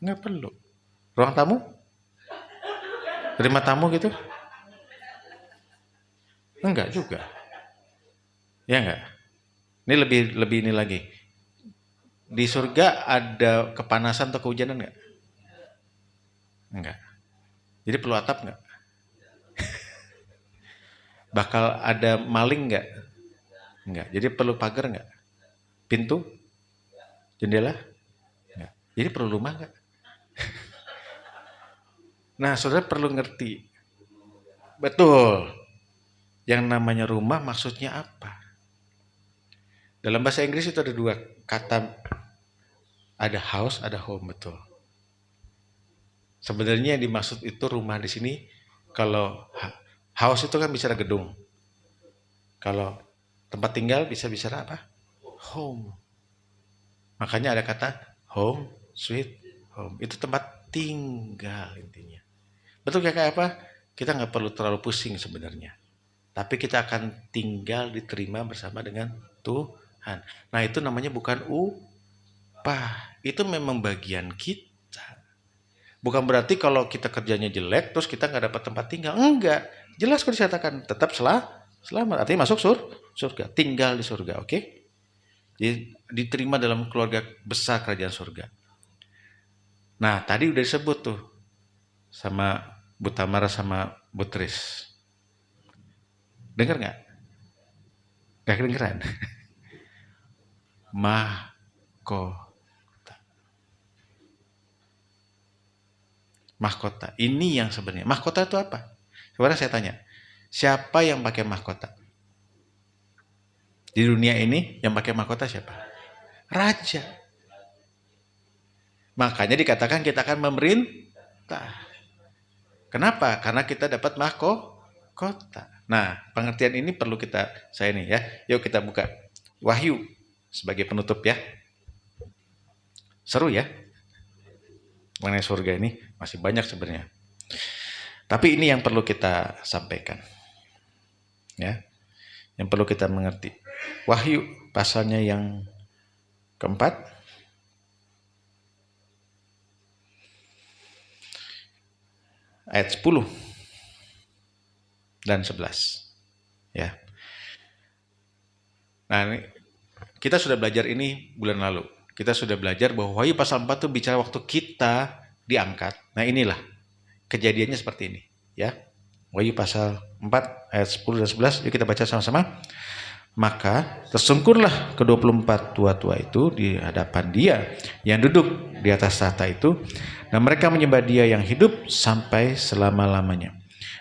Nggak perlu. Ruang tamu? Terima tamu gitu? Enggak juga. Ya enggak? Ini lebih ini lagi. Di surga ada kepanasan atau kehujanan nggak? Enggak. Jadi perlu atap nggak? Bakal ada maling nggak? Enggak. Jadi perlu pagar nggak? Pintu? Jendela? Enggak. Jadi perlu rumah nggak? Nah, saudara perlu ngerti. Betul. Yang namanya rumah maksudnya apa? Dalam bahasa Inggris itu ada dua kata. Ada house, ada home, betul. Sebenarnya yang dimaksud itu rumah di sini, kalau house itu kan bicara gedung. Kalau tempat tinggal bisa bicara apa? Home. Makanya ada kata home, sweet home. Itu tempat tinggal intinya. Betul kayak apa? Kita nggak perlu terlalu pusing sebenarnya. Tapi kita akan tinggal diterima bersama dengan Tuhan. Nah itu namanya bukan upah. Itu memang bagian kita. Bukan berarti kalau kita kerjanya jelek terus kita nggak dapat tempat tinggal. Enggak. Jelas kok dikatakan tetap selamat. Artinya masuk surga. Tinggal di surga. Oke? Jadi diterima dalam keluarga besar kerajaan surga. Nah tadi udah disebut tuh sama Bu Tamara sama Bu Tris. Dengar nggak? Nggak kedengeran. Mahkota. Mahkota. Ini yang sebenarnya. Mahkota itu apa? Sebenarnya saya tanya, siapa yang pakai mahkota? Di dunia ini yang pakai mahkota siapa? Raja. Makanya dikatakan kita akan memerintah. Kenapa? Karena kita dapat mahkota. Nah, pengertian ini perlu saya nih ya. Yuk kita buka Wahyu sebagai penutup ya. Seru ya. Mengenai surga ini masih banyak sebenarnya. Tapi ini yang perlu kita sampaikan. Ya. Yang perlu kita mengerti. Wahyu pasalnya yang keempat. Ayat 10 dan 11. Ya. Nah, kita sudah belajar ini bulan lalu. Kita sudah belajar bahwa Wahyu pasal 4 itu bicara waktu kita diangkat. Nah, inilah kejadiannya seperti ini, ya. Wahyu pasal 4 ayat 10 dan 11. Yuk kita baca sama-sama. Maka tersungkurlah ke-24 tua-tua itu di hadapan Dia yang duduk di atas tahta itu, dan mereka menyembah Dia yang hidup sampai selama-lamanya.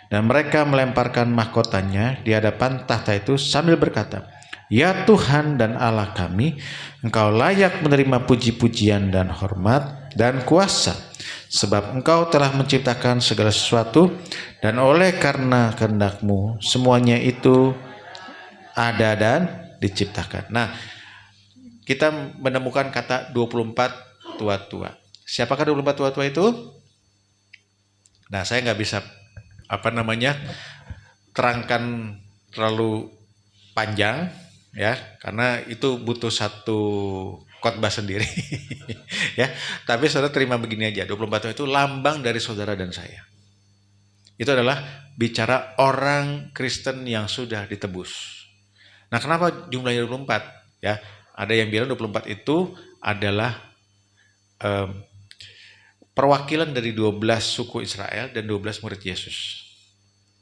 Dan mereka melemparkan mahkotanya di hadapan tahta itu sambil berkata, Ya Tuhan dan Allah kami, Engkau layak menerima puji-pujian dan hormat dan kuasa, sebab Engkau telah menciptakan segala sesuatu, dan oleh karena kehendak-Mu semuanya itu ada dan diciptakan. Nah, kita menemukan kata 24 tua-tua. Siapakah 24 tua-tua itu? Nah, saya nggak bisa terangkan terlalu panjang ya, karena itu butuh satu khotbah sendiri. Ya, tapi saudara terima begini aja, 24 tua itu lambang dari saudara dan saya. Itu adalah bicara orang Kristen yang sudah ditebus. Nah, kenapa jumlahnya 24? Ya, ada yang bilang 24 itu adalah perwakilan dari 12 suku Israel dan 12 murid Yesus.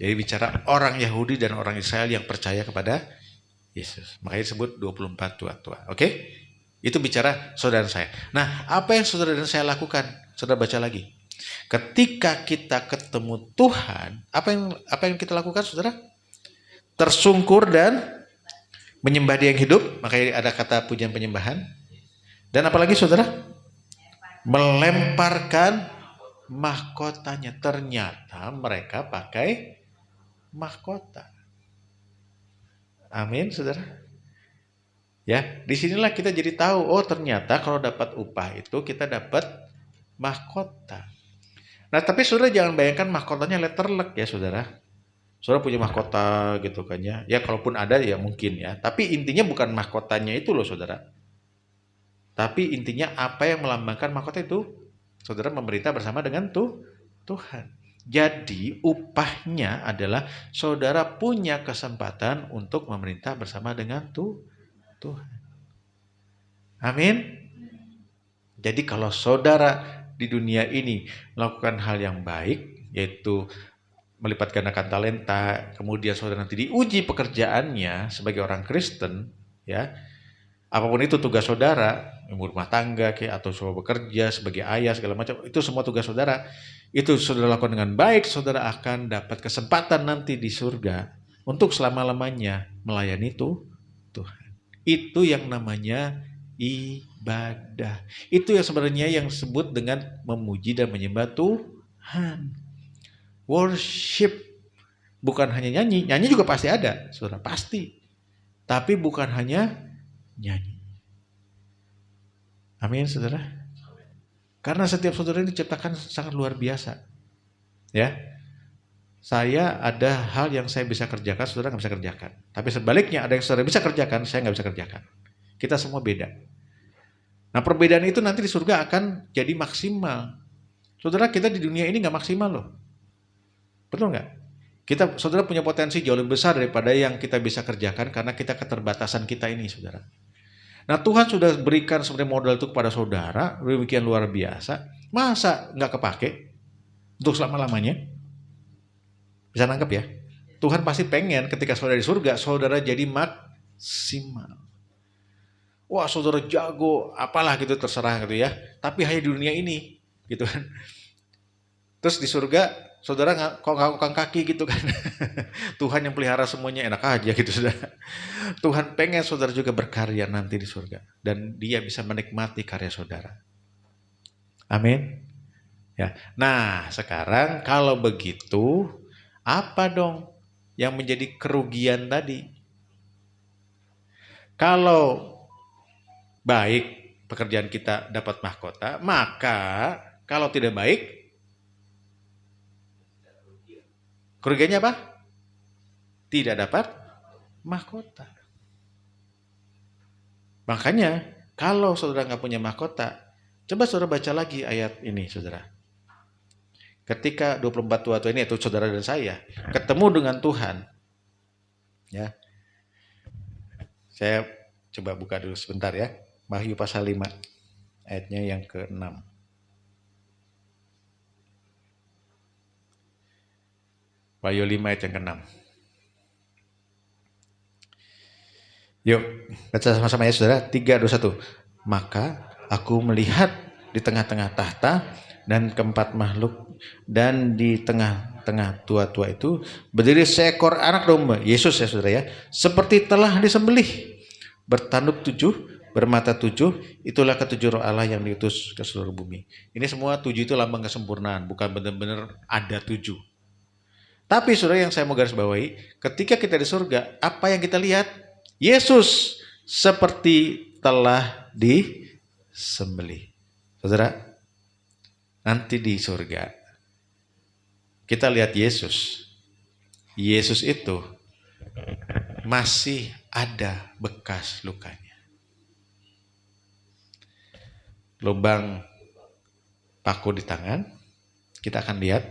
Jadi bicara orang Yahudi dan orang Israel yang percaya kepada Yesus. Makanya disebut 24 tua-tua. Oke? Itu bicara saudara saya. Nah, apa yang saudara dan saya lakukan? Saudara baca lagi. Ketika kita ketemu Tuhan, apa yang kita lakukan, saudara? Tersungkur dan menyembah Dia yang hidup. Makanya ada kata pujian penyembahan. Dan apalagi, saudara? Melemparkan mahkotanya. Ternyata mereka pakai mahkota. Amin, saudara. Ya, disinilah kita jadi tahu, oh ternyata kalau dapat upah itu kita dapat mahkota. Nah, tapi saudara jangan bayangkan mahkotanya letterlek ya, saudara. Saudara punya mahkota gitu kan ya. Ya kalaupun ada ya mungkin ya. Tapi intinya bukan mahkotanya itu loh, saudara. Tapi intinya apa yang melambangkan mahkota itu? Saudara memerintah bersama dengan Tuhan. Jadi upahnya adalah saudara punya kesempatan untuk memerintah bersama dengan Tuhan. Amin. Jadi kalau saudara di dunia ini melakukan hal yang baik, yaitu melipat gandakan talenta, kemudian saudara nanti diuji pekerjaannya sebagai orang Kristen, ya, apapun itu tugas saudara, rumah tangga atau saudara bekerja sebagai ayah segala macam, itu semua tugas saudara. Itu saudara lakukan dengan baik, saudara akan dapat kesempatan nanti di surga untuk selama-lamanya melayani Tuhan. Itu yang namanya ibadah. Itu yang sebenarnya yang disebut dengan memuji dan menyembah Tuhan. Worship. Bukan hanya nyanyi. Nyanyi juga pasti ada, saudara. Pasti. Tapi bukan hanya nyanyi. Amin, saudara. Karena setiap saudara ini diciptakan sangat luar biasa. Ya. Saya ada hal yang saya bisa kerjakan, saudara nggak bisa kerjakan. Tapi sebaliknya ada yang saudara bisa kerjakan, saya nggak bisa kerjakan. Kita semua beda. Nah, perbedaan itu nanti di surga akan jadi maksimal. Saudara, kita di dunia ini nggak maksimal loh. Betul nggak? Saudara punya potensi jauh lebih besar daripada yang kita bisa kerjakan karena kita keterbatasan kita ini, saudara. Nah, Tuhan sudah berikan sebenarnya modal itu kepada saudara, demikian luar biasa. Masa nggak kepake untuk selama-lamanya? Bisa nangkep ya? Tuhan pasti pengen ketika saudara di surga, saudara jadi maksimal. Wah, saudara jago, apalah gitu terserah gitu ya. Tapi hanya di dunia ini, gitu kan. Terus di surga saudara kok ngangkang kaki gitu kan. Tuhan yang pelihara semuanya, enak aja gitu saudara. Tuhan pengen saudara juga berkarya nanti di surga. Dan dia bisa menikmati karya saudara. Amin. Ya. Nah sekarang kalau begitu apa dong yang menjadi kerugian tadi? Kalau baik pekerjaan kita dapat mahkota, maka kalau tidak baik, kerugiannya apa? Tidak dapat mahkota. Makanya kalau saudara nggak punya mahkota, coba saudara baca lagi ayat ini saudara. Ketika 24 tua ini, itu saudara dan saya, ketemu dengan Tuhan, ya. Saya coba buka dulu sebentar ya. Wahyu pasal 5, ayatnya yang ke-6. Wahyu 5 ayat yang ke-6. Yuk, baca sama-sama ya saudara. 3, 2, 1. Maka aku melihat di tengah-tengah tahta dan keempat makhluk, dan di tengah-tengah tua-tua itu berdiri seekor anak domba, Yesus ya saudara ya, seperti telah disembelih, bertanduk 7, bermata 7, itulah ketujuh roh Allah yang diutus ke seluruh bumi. Ini semua 7 itu lambang kesempurnaan, bukan benar-benar ada 7. Tapi saudara yang saya mau garis bawahi, ketika kita di surga, apa yang kita lihat? Yesus seperti telah disembelih. Saudara, nanti di surga kita lihat Yesus. Yesus itu masih ada bekas lukanya. Lubang paku di tangan, kita akan lihat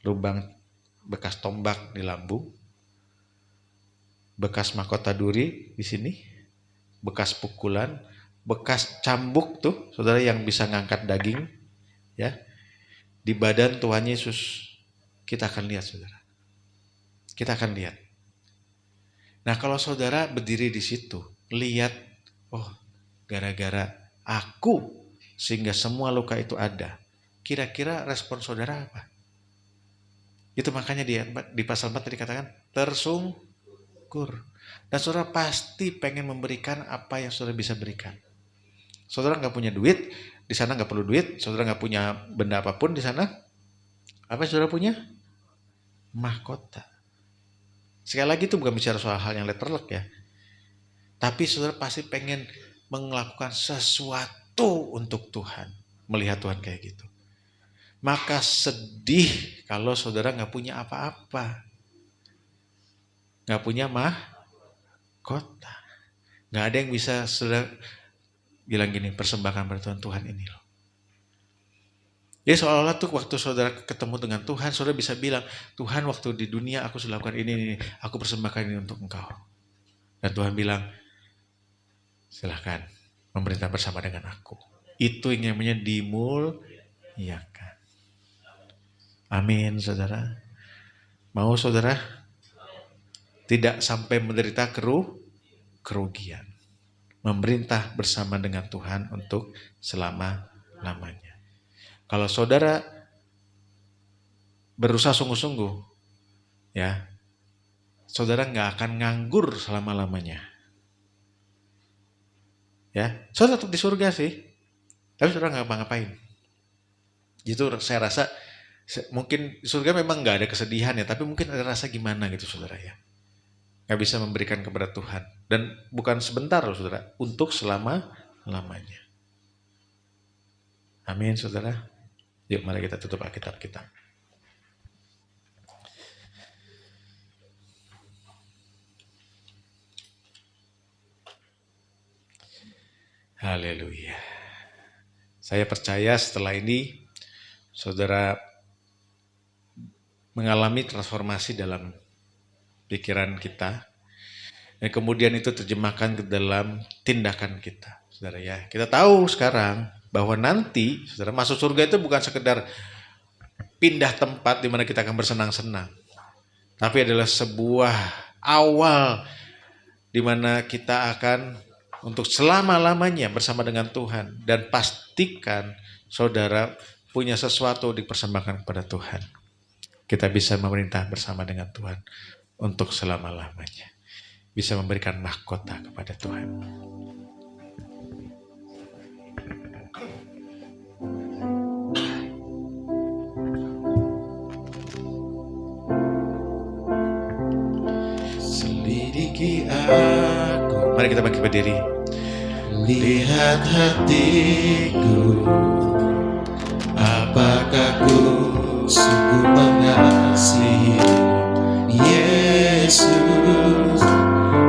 lubang bekas tombak di lambung, bekas mahkota duri di sini, bekas pukulan, bekas cambuk tuh, saudara yang bisa ngangkat daging, ya, di badan Tuhan Yesus. Kita akan lihat, saudara. Kita akan lihat. Nah, kalau saudara berdiri di situ, lihat, oh, gara-gara aku sehingga semua luka itu ada. Kira-kira respon saudara apa? Itu makanya di pasal 4 tadi dikatakan tersungkur. Dan saudara pasti pengen memberikan apa yang saudara bisa berikan. Saudara nggak punya duit, di sana nggak perlu duit. Saudara nggak punya benda apapun di sana. Apa yang saudara punya? Mahkota. Sekali lagi itu bukan bicara soal hal yang letterlek ya. Tapi saudara pasti pengen melakukan sesuatu untuk Tuhan. Melihat Tuhan kayak gitu. Maka sedih kalau saudara nggak punya apa-apa. Nggak punya mahkota. Nggak ada yang bisa saudara bilang gini, persembahkan pada Tuhan, Tuhan ini loh. Jadi seolah-olah tuh waktu saudara ketemu dengan Tuhan, saudara bisa bilang, Tuhan waktu di dunia aku sudah lakukan ini, aku persembahkan ini untuk Engkau. Dan Tuhan bilang, silahkan memerintah bersama dengan aku. Itu yang namanya dimuliakan. Amin saudara. Mau saudara tidak sampai menderita kerugian. Memerintah bersama dengan Tuhan untuk selama-lamanya. Kalau saudara berusaha sungguh-sungguh, ya, saudara nggak akan nganggur selama-lamanya. Ya, saudara tetap di surga sih, tapi saudara nggak ngapa-ngapain. Itu saya rasa mungkin di surga memang nggak ada kesedihan ya, tapi mungkin ada rasa gimana gitu saudara ya. Nggak bisa memberikan kepada Tuhan. Dan bukan sebentar loh saudara, untuk selama-lamanya. Amin saudara. Yuk mari kita tutup Alkitab kita. Haleluya. Saya percaya setelah ini saudara mengalami transformasi dalam pikiran kita. Dan kemudian itu terjemahkan ke dalam tindakan kita. Saudara ya, kita tahu sekarang bahwa nanti saudara masuk surga itu bukan sekedar pindah tempat di mana kita akan bersenang-senang. Tapi adalah sebuah awal di mana kita akan untuk selama-lamanya bersama dengan Tuhan. Dan pastikan saudara punya sesuatu dipersembahkan kepada Tuhan, kita bisa memerintah bersama dengan Tuhan untuk selama-lamanya. Bisa memberikan mahkota kepada Tuhan. Selidiki aku. Mari kita bangkit berdiri. Lihat hatiku, apakah ku sungguh mengasihi Yesus,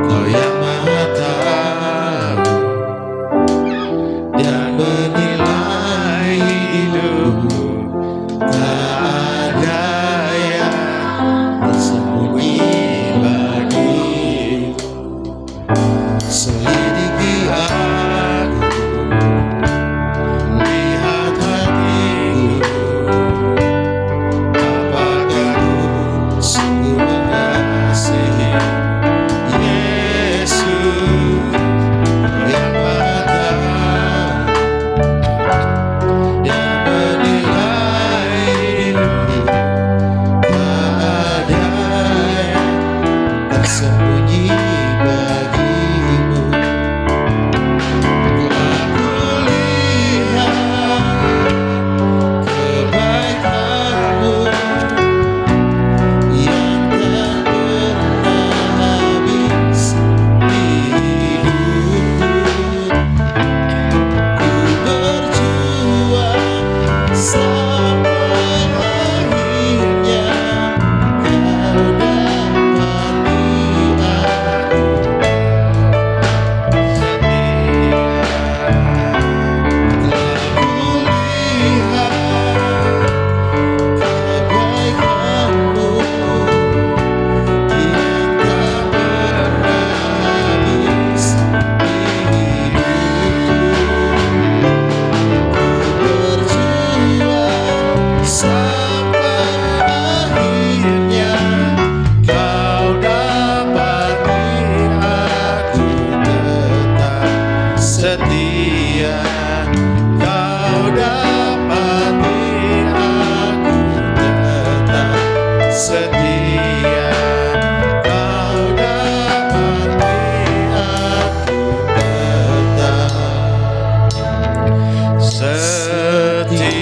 Kau yang Maha Tahu dan menilai hidupku. Tak ada yang tersembunyi bagimu. Selidiki aku, lihat hatiku, apakah ku sungguh mengasihi Yesus, yang Maha Tahu dan menilai hidupku. Tak ada yang tersembunyi bagimu. Telah kulihat kebaikan-Mu yang tak pernah habis di hidupku. Ku berjuang sampai akhirnya Kau dapati aku. Telah kulihat kebaikan-Mu yang tak pernah habis di hidupku. Berjuang sampai akhirnya Kau dapati aku tetap setia. Kau dapati aku tetap setia. Kau dapati aku tetap setia.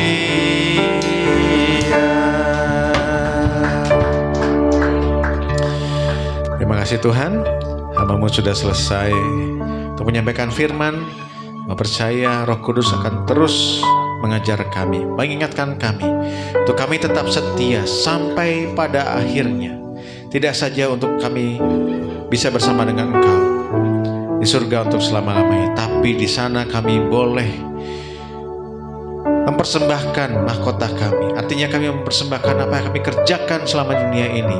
Terima kasih Tuhan, hamba-Mu sudah selesai untuk menyampaikan firman. Percaya Roh Kudus akan terus mengajar kami, mengingatkan kami untuk kami tetap setia sampai pada akhirnya. Tidak saja untuk kami bisa bersama dengan Engkau di surga untuk selama-lamanya, tapi di sana kami boleh mempersembahkan mahkota kami. Artinya kami mempersembahkan apa yang kami kerjakan selama dunia ini.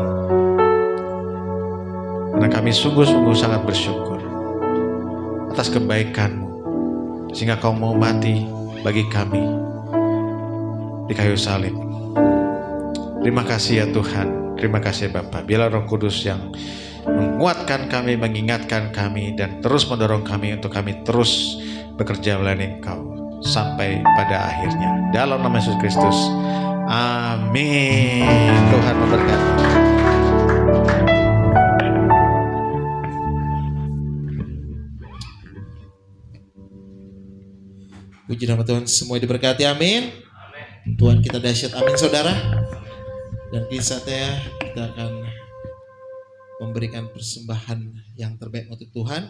Karena kami sungguh-sungguh sangat bersyukur atas kebaikan-Mu, sehingga Kau mau mati bagi kami di kayu salib. Terima kasih ya Tuhan, terima kasih Bapa. Biarlah Roh Kudus yang menguatkan kami, mengingatkan kami, dan terus mendorong kami untuk kami terus bekerja melayani Engkau sampai pada akhirnya. Dalam nama Yesus Kristus, amin. Tuhan memberkati. Puji nama Tuhan, semua diberkati, amin. Tuhan kita dahsyat, amin saudara. Dan saatnya kita akan memberikan persembahan yang terbaik untuk Tuhan.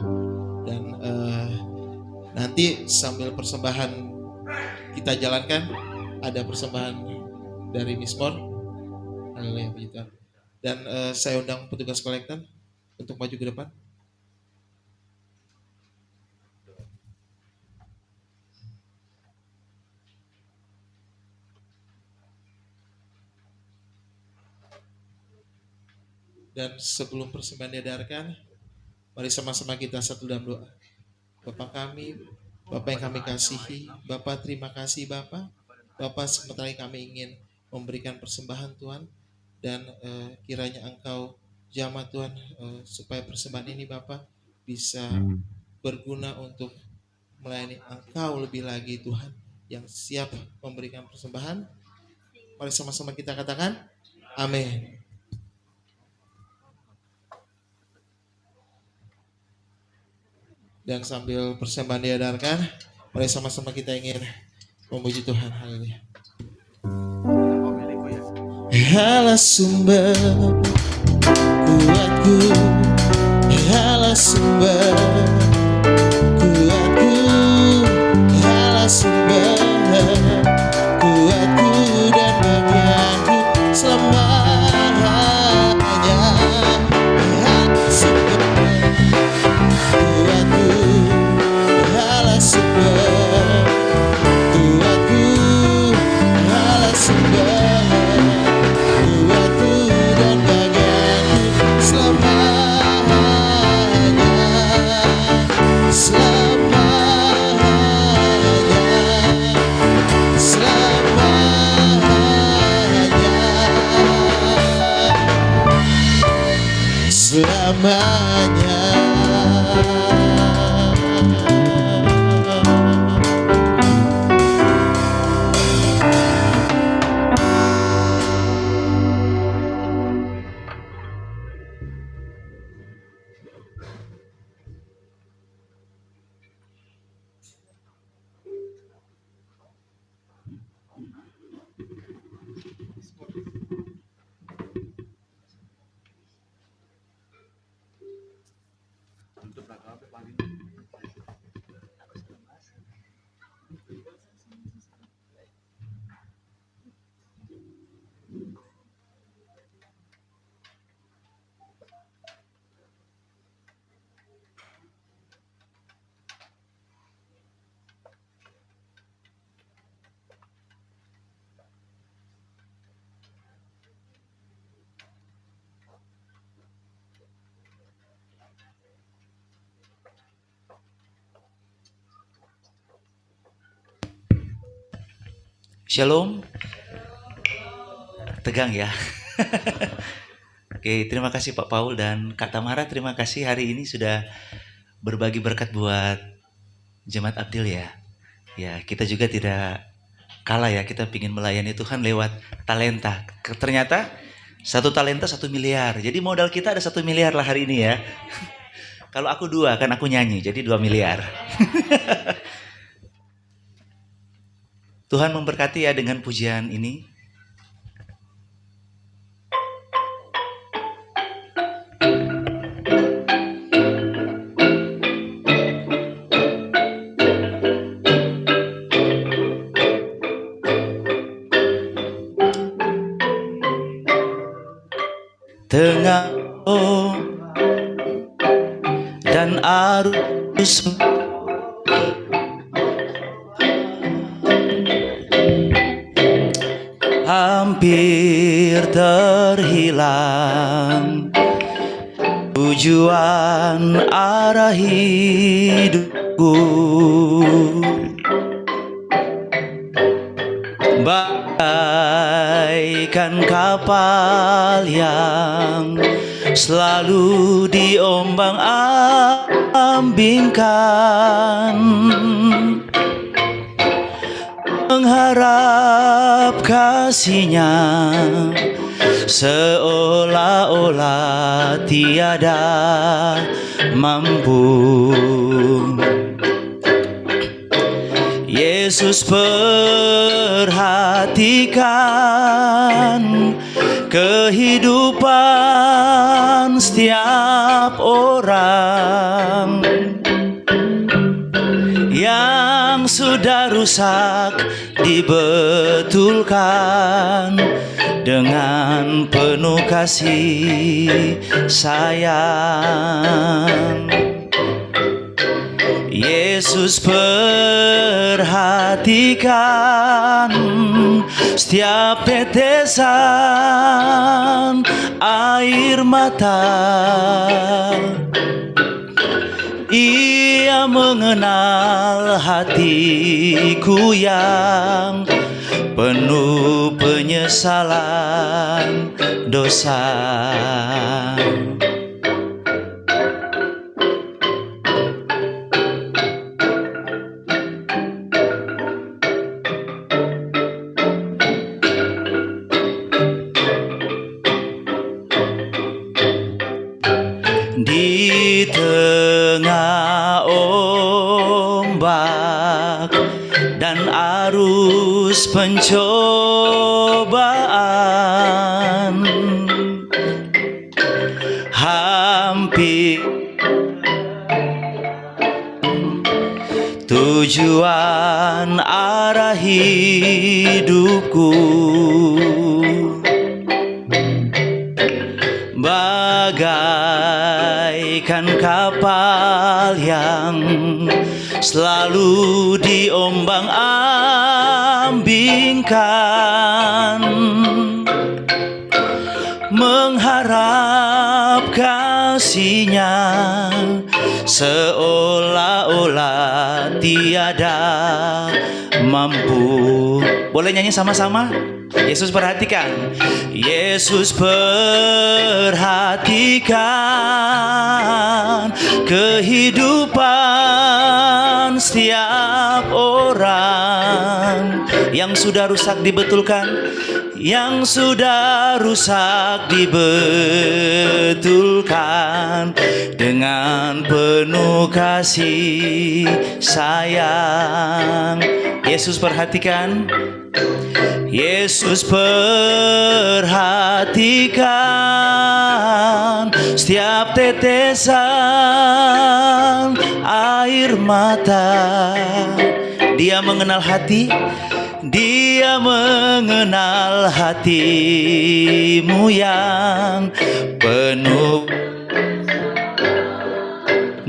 Dan nanti sambil persembahan kita jalankan, ada persembahan dari Mismor. Haleluya, puji Tuhan. Dan saya undang petugas kolektor untuk maju ke depan. Dan sebelum persembahan diedarkan, mari sama-sama kita satu dalam doa. Bapa kami, Bapa yang kami kasihi, Bapa terima kasih Bapa. Bapa sebentar lagi kami ingin memberikan persembahan Tuhan. Dan kiranya Engkau jamah Tuhan, supaya persembahan ini Bapa bisa berguna untuk melayani Engkau lebih lagi Tuhan. yang siap memberikan persembahan? Mari sama-sama kita katakan amin. Dan sambil persembahan diedarkan, mari sama-sama kita ingin memuji Tuhan. Haleluya. Allah sumber kuatku, Allah sumber kuatku, Allah sumber kuatku dan bagianku selamanya. Allah sumber kuatku, Allah sumber kuatku, Allah sumber kuatku dan bagianku selamanya, selamanya, selamanya, selamanya. Shalom. Tegang ya. Oke, terima kasih Pak Paul dan Kak Tamara. Terima kasih hari ini sudah berbagi berkat buat Jemaat Abdil ya. Ya, kita juga tidak kalah ya. Kita ingin melayani Tuhan lewat talenta. Ternyata 1 talenta 1 miliar. Jadi modal kita ada 1 miliar lah hari ini ya. Kalau aku 2, kan aku nyanyi. Jadi 2 miliar. Tuhan memberkati ya dengan pujian ini. Tengah dan arus hampir terhilang, tujuan arah hidupku bagaikan kapal yang selalu diombang-ambingkan, mengharap kasih-Nya seolah-olah tiada mampu. Yesus perhatikan kehidupan setiap orang yang sudah rusak, dibetulkan dengan penuh kasih sayang. Yesus perhatikan setiap tetesan air mata. Ia mengenal hatiku yang penuh penyesalan dosa. dan arus pencobaan hampir tujuan arah hidupku, bagaikan kapal yang selalu diombang-ambingkan, mengharap kasih-Nya seolah-olah tiada mampu. Boleh nyanyi sama-sama? Yesus perhatikan. Yesus perhatikan kehidupan setiap orang yang sudah rusak dibetulkan, yang sudah rusak dibetulkan dengan penuh kasih sayang. Yesus perhatikan. Yesus perhatikan setiap tetesan air mata. Dia mengenal hati, Dia mengenal hatimu yang penuh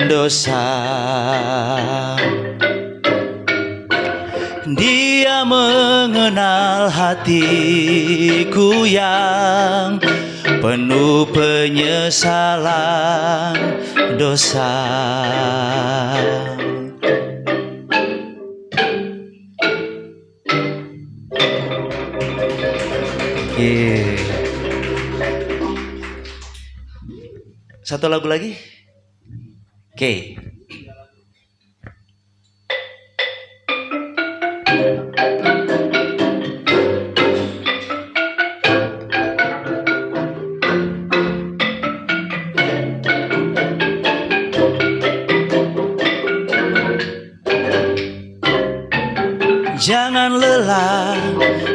dosa. Dia mengenal hatiku yang penuh penyesalan dosa. Satu lagu lagi. Oke. Jangan lelah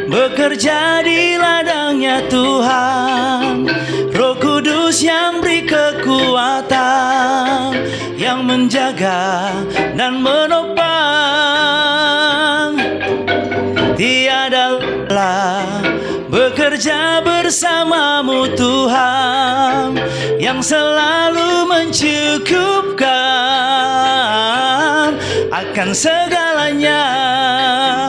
bekerja di ladangnya Tuhan. Roh Kudus yang beri kekuatan, yang menjaga dan menopang. Tiada lelah bekerja bersamamu Tuhan, yang selalu mencukupkan akan segalanya.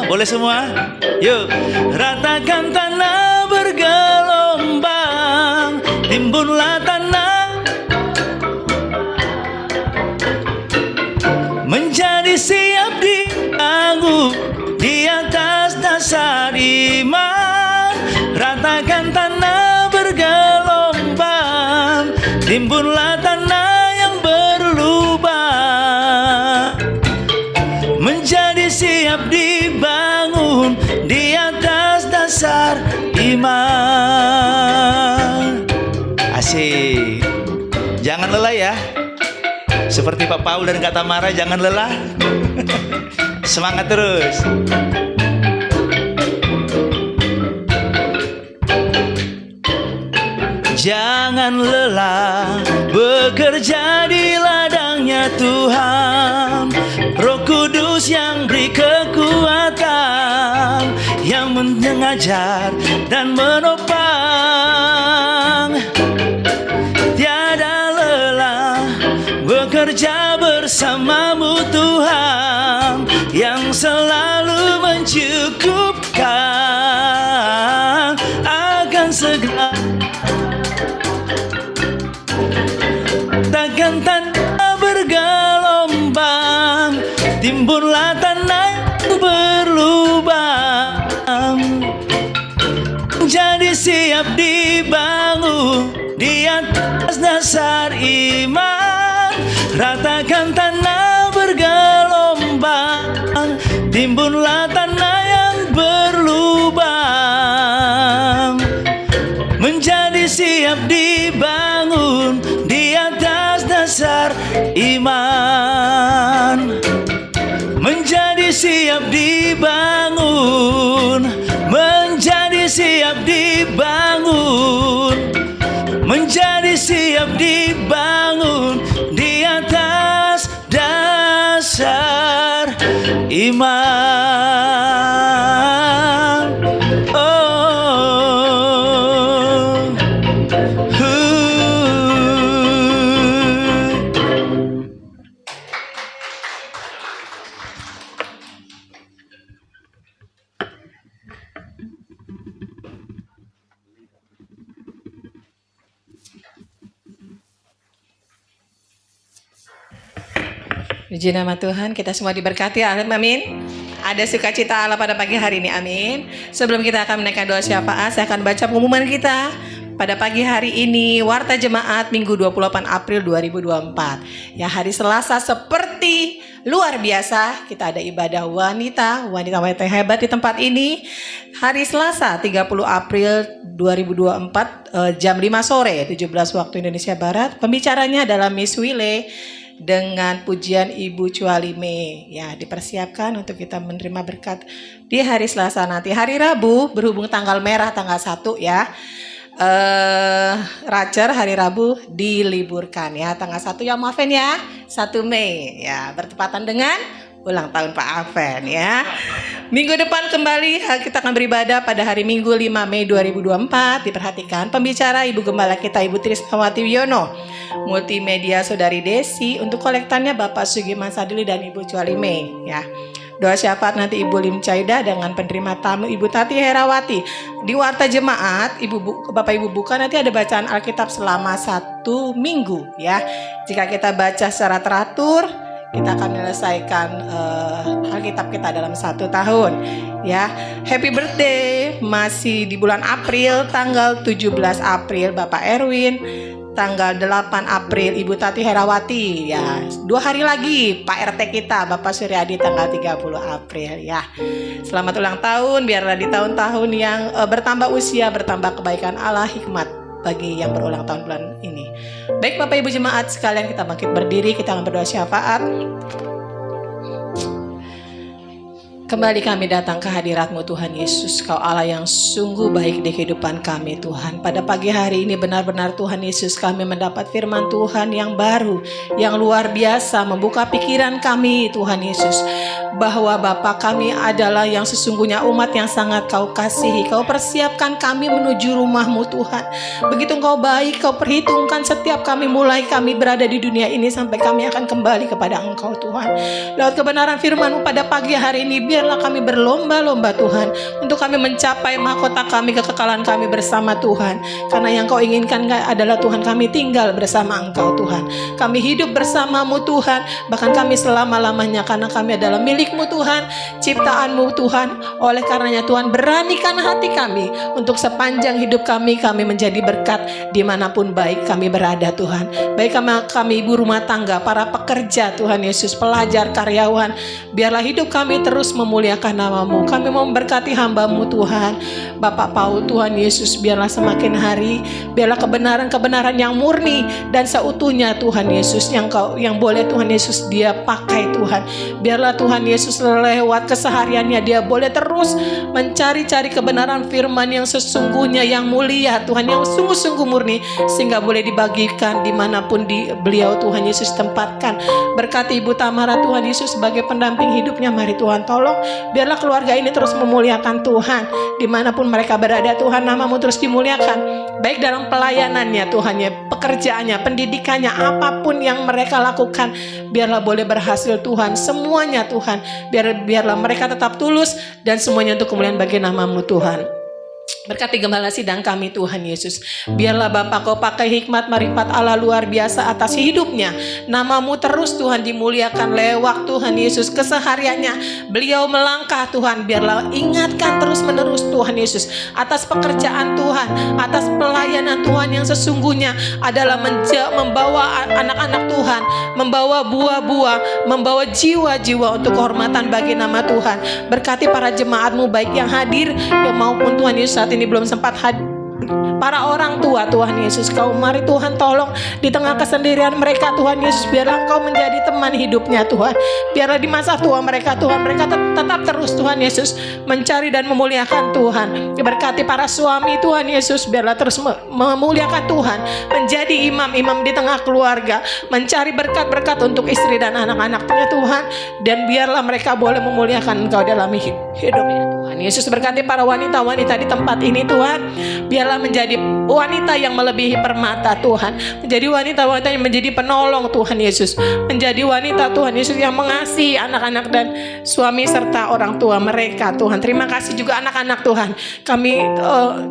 Boleh semua? Yuk. Ratakan tanah bergelombang, timbunlah tanah menjadi siap dibangun di atas dasar iman. Ratakan tanah bergelombang, timbunlah tanah yang berlubang menjadi siap dibangun di atas dasar iman. Asik. Jangan lelah ya. Seperti Pak Paul dan Kak Tamara, jangan lelah. Semangat terus. Jangan lelah bekerja di ladangnya Tuhan. Roh Kudus yang beri kekuatan, yang mengajar dan menopang. Tiada lelah bekerja bersamamu Tuhan, yang selalu mencukupkan akan segala. Takkan tanah bergelombang, timbunlah tanah berlubang menjadi siap dibangun di atas dasar iman. Ratakan tanah bergelombang, timbunlah tanah yang berlubang menjadi siap dibangun di atas dasar iman. Menjadi siap di dibangun, menjadi siap dibangun, menjadi siap dibangun di atas dasar iman. Oh, Puji nama Tuhan, kita semua diberkati, amin. Ada sukacita Allah pada pagi hari ini, amin. Sebelum kita akan menaikkan doa syafaat, saya akan baca pengumuman kita pada pagi hari ini, Warta Jemaat Minggu 28 April 2024. Ya, hari Selasa seperti luar biasa, kita ada ibadah wanita yang hebat di tempat ini. Hari Selasa 30 April 2024 jam 5 sore, 17 waktu Indonesia Barat. Pembicaranya adalah Miss Wile dengan pujian Ibu Cualime. Ya, dipersiapkan untuk kita menerima berkat di hari Selasa nanti. Hari Rabu berhubung tanggal merah tanggal 1 ya. Racer hari Rabu diliburkan ya, tanggal 1 ya, maafin ya, 1 Mei ya, bertepatan dengan ulang tahun Pak Aven ya. Minggu depan kembali kita akan beribadah pada hari Minggu 5 Mei 2024. Diperhatikan pembicara Ibu Gembala kita Ibu Trisnawati Wiono, multimedia Saudari Desi, untuk kolektannya Bapak Sugiman Sadili dan Ibu Cualime ya. Doa syafaat nanti Ibu Lim Caida dengan penerima tamu Ibu Tati Herawati. Di Warta Jemaat Bapak Ibu buka, nanti ada bacaan Alkitab selama 1 minggu ya. Jika kita baca secara teratur, kita akan menyelesaikan Alkitab kita dalam 1 tahun ya. Happy birthday masih di bulan April, tanggal 17 April Bapak Erwin, tanggal 8 April Ibu Tati Herawati ya. 2 hari lagi Pak RT kita Bapak Suryadi tanggal 30 April ya. Selamat ulang tahun, biarlah di tahun-tahun yang bertambah usia, bertambah kebaikan Allah, hikmat bagi yang berulang tahun bulan ini. Baik Bapak Ibu jemaat sekalian, kita bangkit berdiri, kita akan berdoa syafaat. Kembali kami datang ke hadirat-Mu Tuhan Yesus, Kau Allah yang sungguh baik di kehidupan kami Tuhan. Pada pagi hari ini benar-benar Tuhan Yesus kami mendapat firman Tuhan yang baru, yang luar biasa, membuka pikiran kami Tuhan Yesus, bahwa Bapa kami adalah yang sesungguhnya umat yang sangat Kau kasihi. Kau persiapkan kami menuju rumah-Mu Tuhan. Begitu Engkau baik, Kau perhitungkan setiap kami mulai kami berada di dunia ini sampai kami akan kembali kepada Engkau Tuhan. Lewat kebenaran firman-Mu pada pagi hari ini, biarlah kami berlomba-lomba Tuhan untuk kami mencapai mahkota kami, kekekalan kami bersama Tuhan. Karena yang Kau inginkan adalah Tuhan kami tinggal bersama Engkau Tuhan. Kami hidup bersama-Mu Tuhan, bahkan kami selama-lamanya, karena kami adalah milik-Mu Tuhan, ciptaan-Mu Tuhan. Oleh karenanya Tuhan, beranikan hati kami untuk sepanjang hidup kami menjadi berkat dimanapun baik kami berada Tuhan. Baik kami ibu rumah tangga, para pekerja Tuhan Yesus, pelajar, karyawan, biarlah hidup kami terus memuliakan nama-Mu. Kami mau memberkati hamba-Mu Tuhan, Bapak Paul Tuhan Yesus, biarlah semakin hari, biarlah kebenaran-kebenaran yang murni dan seutuhnya Tuhan Yesus yang boleh Tuhan Yesus dia pakai Tuhan. Biarlah Tuhan Yesus lewat kesehariannya dia boleh terus mencari-cari kebenaran firman yang sesungguhnya, yang mulia Tuhan, yang sungguh-sungguh murni, sehingga boleh dibagikan dimanapun beliau Tuhan Yesus tempatkan. Berkati Ibu Tamara Tuhan Yesus sebagai pendamping hidupnya. Mari Tuhan tolong, biarlah keluarga ini terus memuliakan Tuhan dimanapun mereka berada Tuhan. Nama-Mu terus dimuliakan, baik dalam pelayanannya Tuhan ya, pekerjaannya, pendidikannya, apapun yang mereka lakukan, biarlah boleh berhasil Tuhan, semuanya Tuhan. Biarlah mereka tetap tulus dan semuanya untuk kemuliaan bagi nama-Mu Tuhan. Berkati gembala sidang kami Tuhan Yesus. Biarlah Bapa Kau pakai hikmat marifat Allah luar biasa atas hidupnya. Nama-Mu terus Tuhan dimuliakan lewat Tuhan Yesus kesehariannya. Beliau melangkah Tuhan, biarlah ingatkan terus menerus Tuhan Yesus atas pekerjaan Tuhan, atas pelayanan Tuhan yang sesungguhnya adalah membawa anak-anak Tuhan, membawa buah-buah, membawa jiwa-jiwa untuk kehormatan bagi nama Tuhan. Berkati para jemaat-Mu baik yang hadir yang maupun Tuhan Yesus saat ini belum sempat hadir para orang tua Tuhan Yesus. Kau mari Tuhan tolong di tengah kesendirian mereka Tuhan Yesus, biarlah Engkau menjadi teman hidupnya Tuhan. Biarlah di masa tua mereka Tuhan, mereka tetap terus Tuhan Yesus mencari dan memuliakan Tuhan. Diberkati para suami Tuhan Yesus, biarlah terus memuliakan Tuhan, menjadi imam-imam di tengah keluarga, mencari berkat-berkat untuk istri dan anak-anaknya Tuhan. Dan biarlah mereka boleh memuliakan Engkau dalam hidupnya Tuhan Yesus. Berkati para wanita-wanita di tempat ini Tuhan, biarlah menjadi wanita yang melebihi permata Tuhan, menjadi wanita-wanita yang menjadi penolong Tuhan Yesus, menjadi wanita Tuhan Yesus yang mengasihi anak-anak dan suami serta orang tua mereka Tuhan. Terima kasih juga anak-anak Tuhan, kami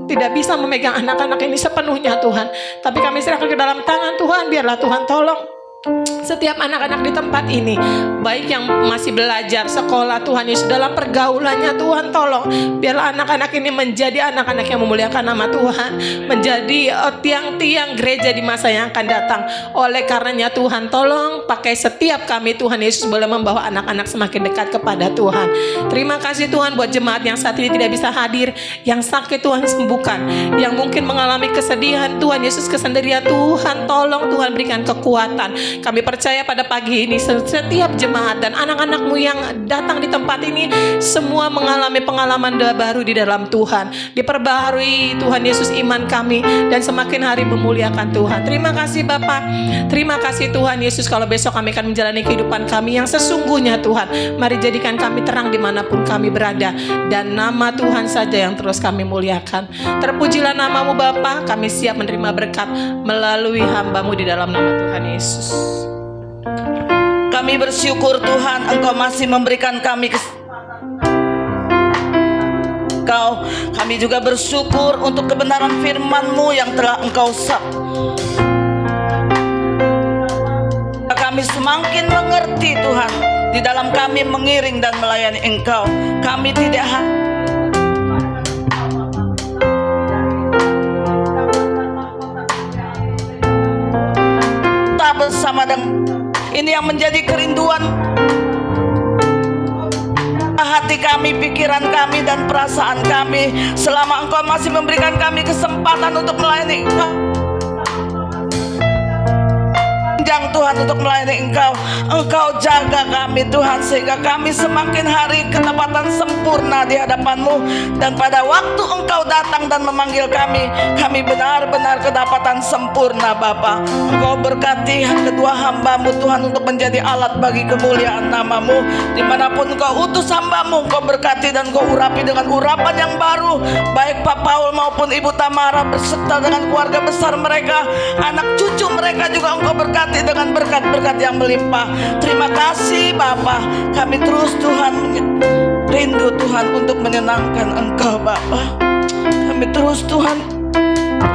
tidak bisa memegang anak-anak ini sepenuhnya Tuhan, tapi kami serahkan ke dalam tangan Tuhan. Biarlah Tuhan tolong setiap anak-anak di tempat ini, baik yang masih belajar sekolah Tuhan Yesus, dalam pergaulannya Tuhan tolong biarlah anak-anak ini menjadi anak-anak yang memuliakan nama Tuhan, menjadi tiang-tiang gereja di masa yang akan datang. Oleh karenanya Tuhan tolong pakai setiap kami Tuhan Yesus boleh membawa anak-anak semakin dekat kepada Tuhan. Terima kasih Tuhan buat jemaat yang saat ini tidak bisa hadir, yang sakit Tuhan sembuhkan, yang mungkin mengalami kesedihan Tuhan Yesus, kesendirian Tuhan tolong Tuhan berikan kekuatan. Kami percaya pada pagi ini setiap jemaat dan anak-anak-Mu yang datang di tempat ini semua mengalami pengalaman baru di dalam Tuhan. Diperbaharui Tuhan Yesus iman kami dan semakin hari memuliakan Tuhan. Terima kasih Bapa. Terima kasih Tuhan Yesus, kalau besok kami akan menjalani kehidupan kami yang sesungguhnya Tuhan. Mari jadikan kami terang dimanapun kami berada, dan nama Tuhan saja yang terus kami muliakan. Terpujilah nama-Mu Bapa. Kami siap menerima berkat melalui hamba-Mu di dalam nama Tuhan Yesus. Kami bersyukur Tuhan, Engkau masih memberikan kami kami juga bersyukur untuk kebenaran firman-Mu yang telah Engkau kami semakin mengerti Tuhan, di dalam kami mengiring dan melayani Engkau. Kami tidak bersama dengan ini yang menjadi kerinduan hati kami, pikiran kami, dan perasaan kami. Selama Engkau masih memberikan kami kesempatan untuk melayani Engkau, Tuhan, untuk melayani Engkau jaga kami Tuhan, sehingga kami semakin hari ketepatan sempurna di hadapan-Mu. Dan pada waktu Engkau datang dan memanggil kami benar-benar kedapatan sempurna Bapa. Engkau berkati kedua hamba-Mu Tuhan untuk menjadi alat bagi kemuliaan nama-Mu. Dimanapun Engkau utus hamba-Mu, Engkau berkati dan Engkau urapi dengan urapan yang baru. Baik Pak Paul maupun Ibu Tamara beserta dengan keluarga besar mereka, anak cucu mereka juga Engkau berkati dengan berkat-berkat yang melimpah. Terima kasih Bapa. Kami terus Tuhan rindu Tuhan untuk menyenangkan Engkau Bapa. Kami terus Tuhan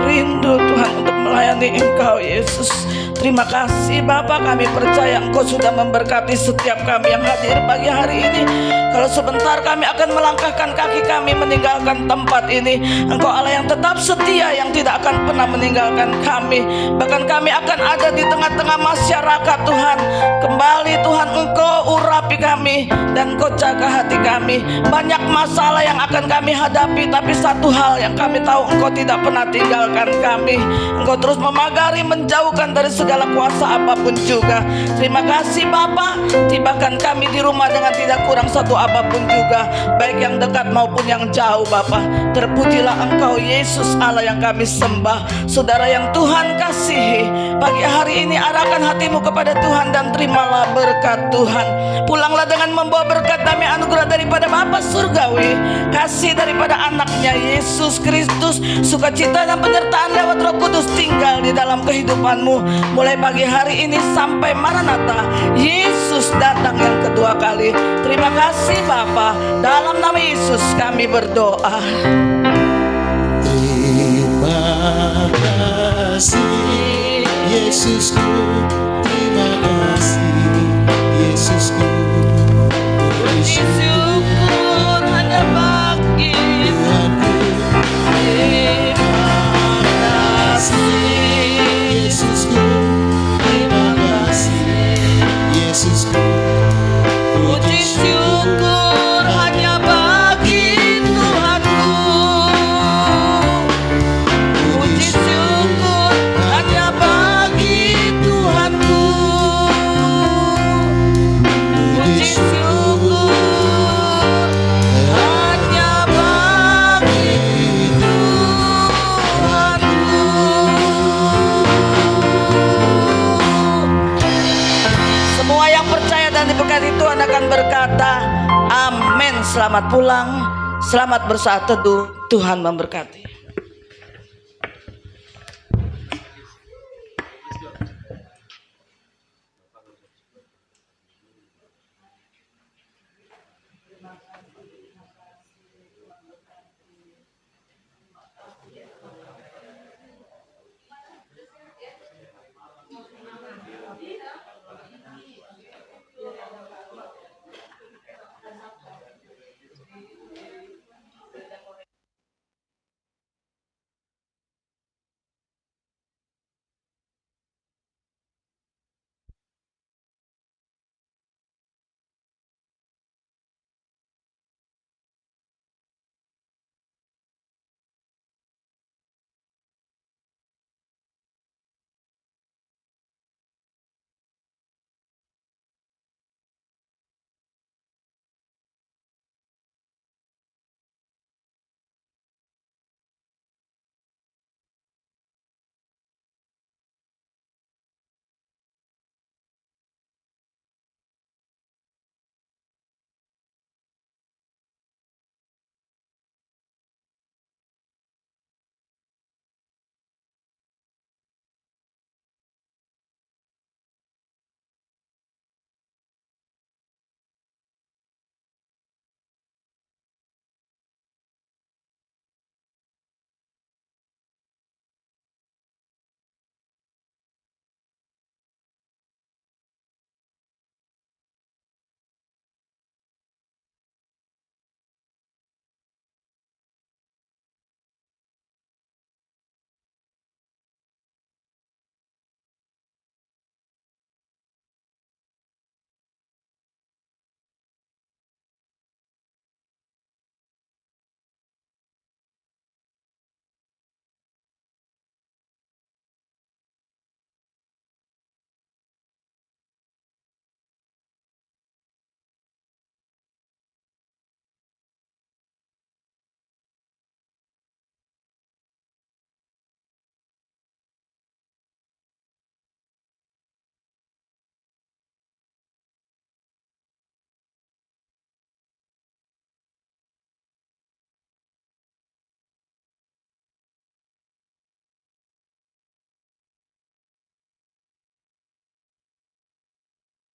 rindu Tuhan untuk melayani Engkau Yesus. Terima kasih Bapa, kami percaya Engkau sudah memberkati setiap kami yang hadir pagi hari ini. Kalau sebentar kami akan melangkahkan kaki kami meninggalkan tempat ini, Engkau Allah yang tetap setia, yang tidak akan pernah meninggalkan kami. Bahkan kami akan ada di tengah-tengah masyarakat Tuhan. Kembali Tuhan Engkau urapi kami dan Engkau jaga hati kami. Banyak masalah yang akan kami hadapi, tapi satu hal yang kami tahu, Engkau tidak pernah tinggalkan kami. Engkau terus memagari, menjauhkan dari segala kuasa apapun juga. Terima kasih Bapa. Tibakan kami di rumah dengan tidak kurang satu apapun juga, baik yang dekat maupun yang jauh Bapa. Terpujilah Engkau Yesus Allah yang kami sembah. Saudara yang Tuhan kasihi, pagi hari ini arahkan hatimu kepada Tuhan dan terimalah berkat Tuhan. Pulanglah dengan membawa berkat damai anugerah daripada Bapa surgawi, kasih daripada anaknya Yesus Kristus, sukacita dan penyertaan lewat Roh Kudus tinggal di dalam kehidupanmu. Mulai pagi hari ini sampai Maranatha, Yesus datang yang kedua kali. Terima kasih Bapa, dalam nama Yesus kami berdoa. Terima kasih Yesusku, terima kasih Yesusku. Syukur hanya bagi Tuhanku, terima kasih Yesusku, terima kasih Yesusku. puji syukur hanya bagi Tuhanku. selamat pulang, selamat bersaat teduh. Tuhan memberkati.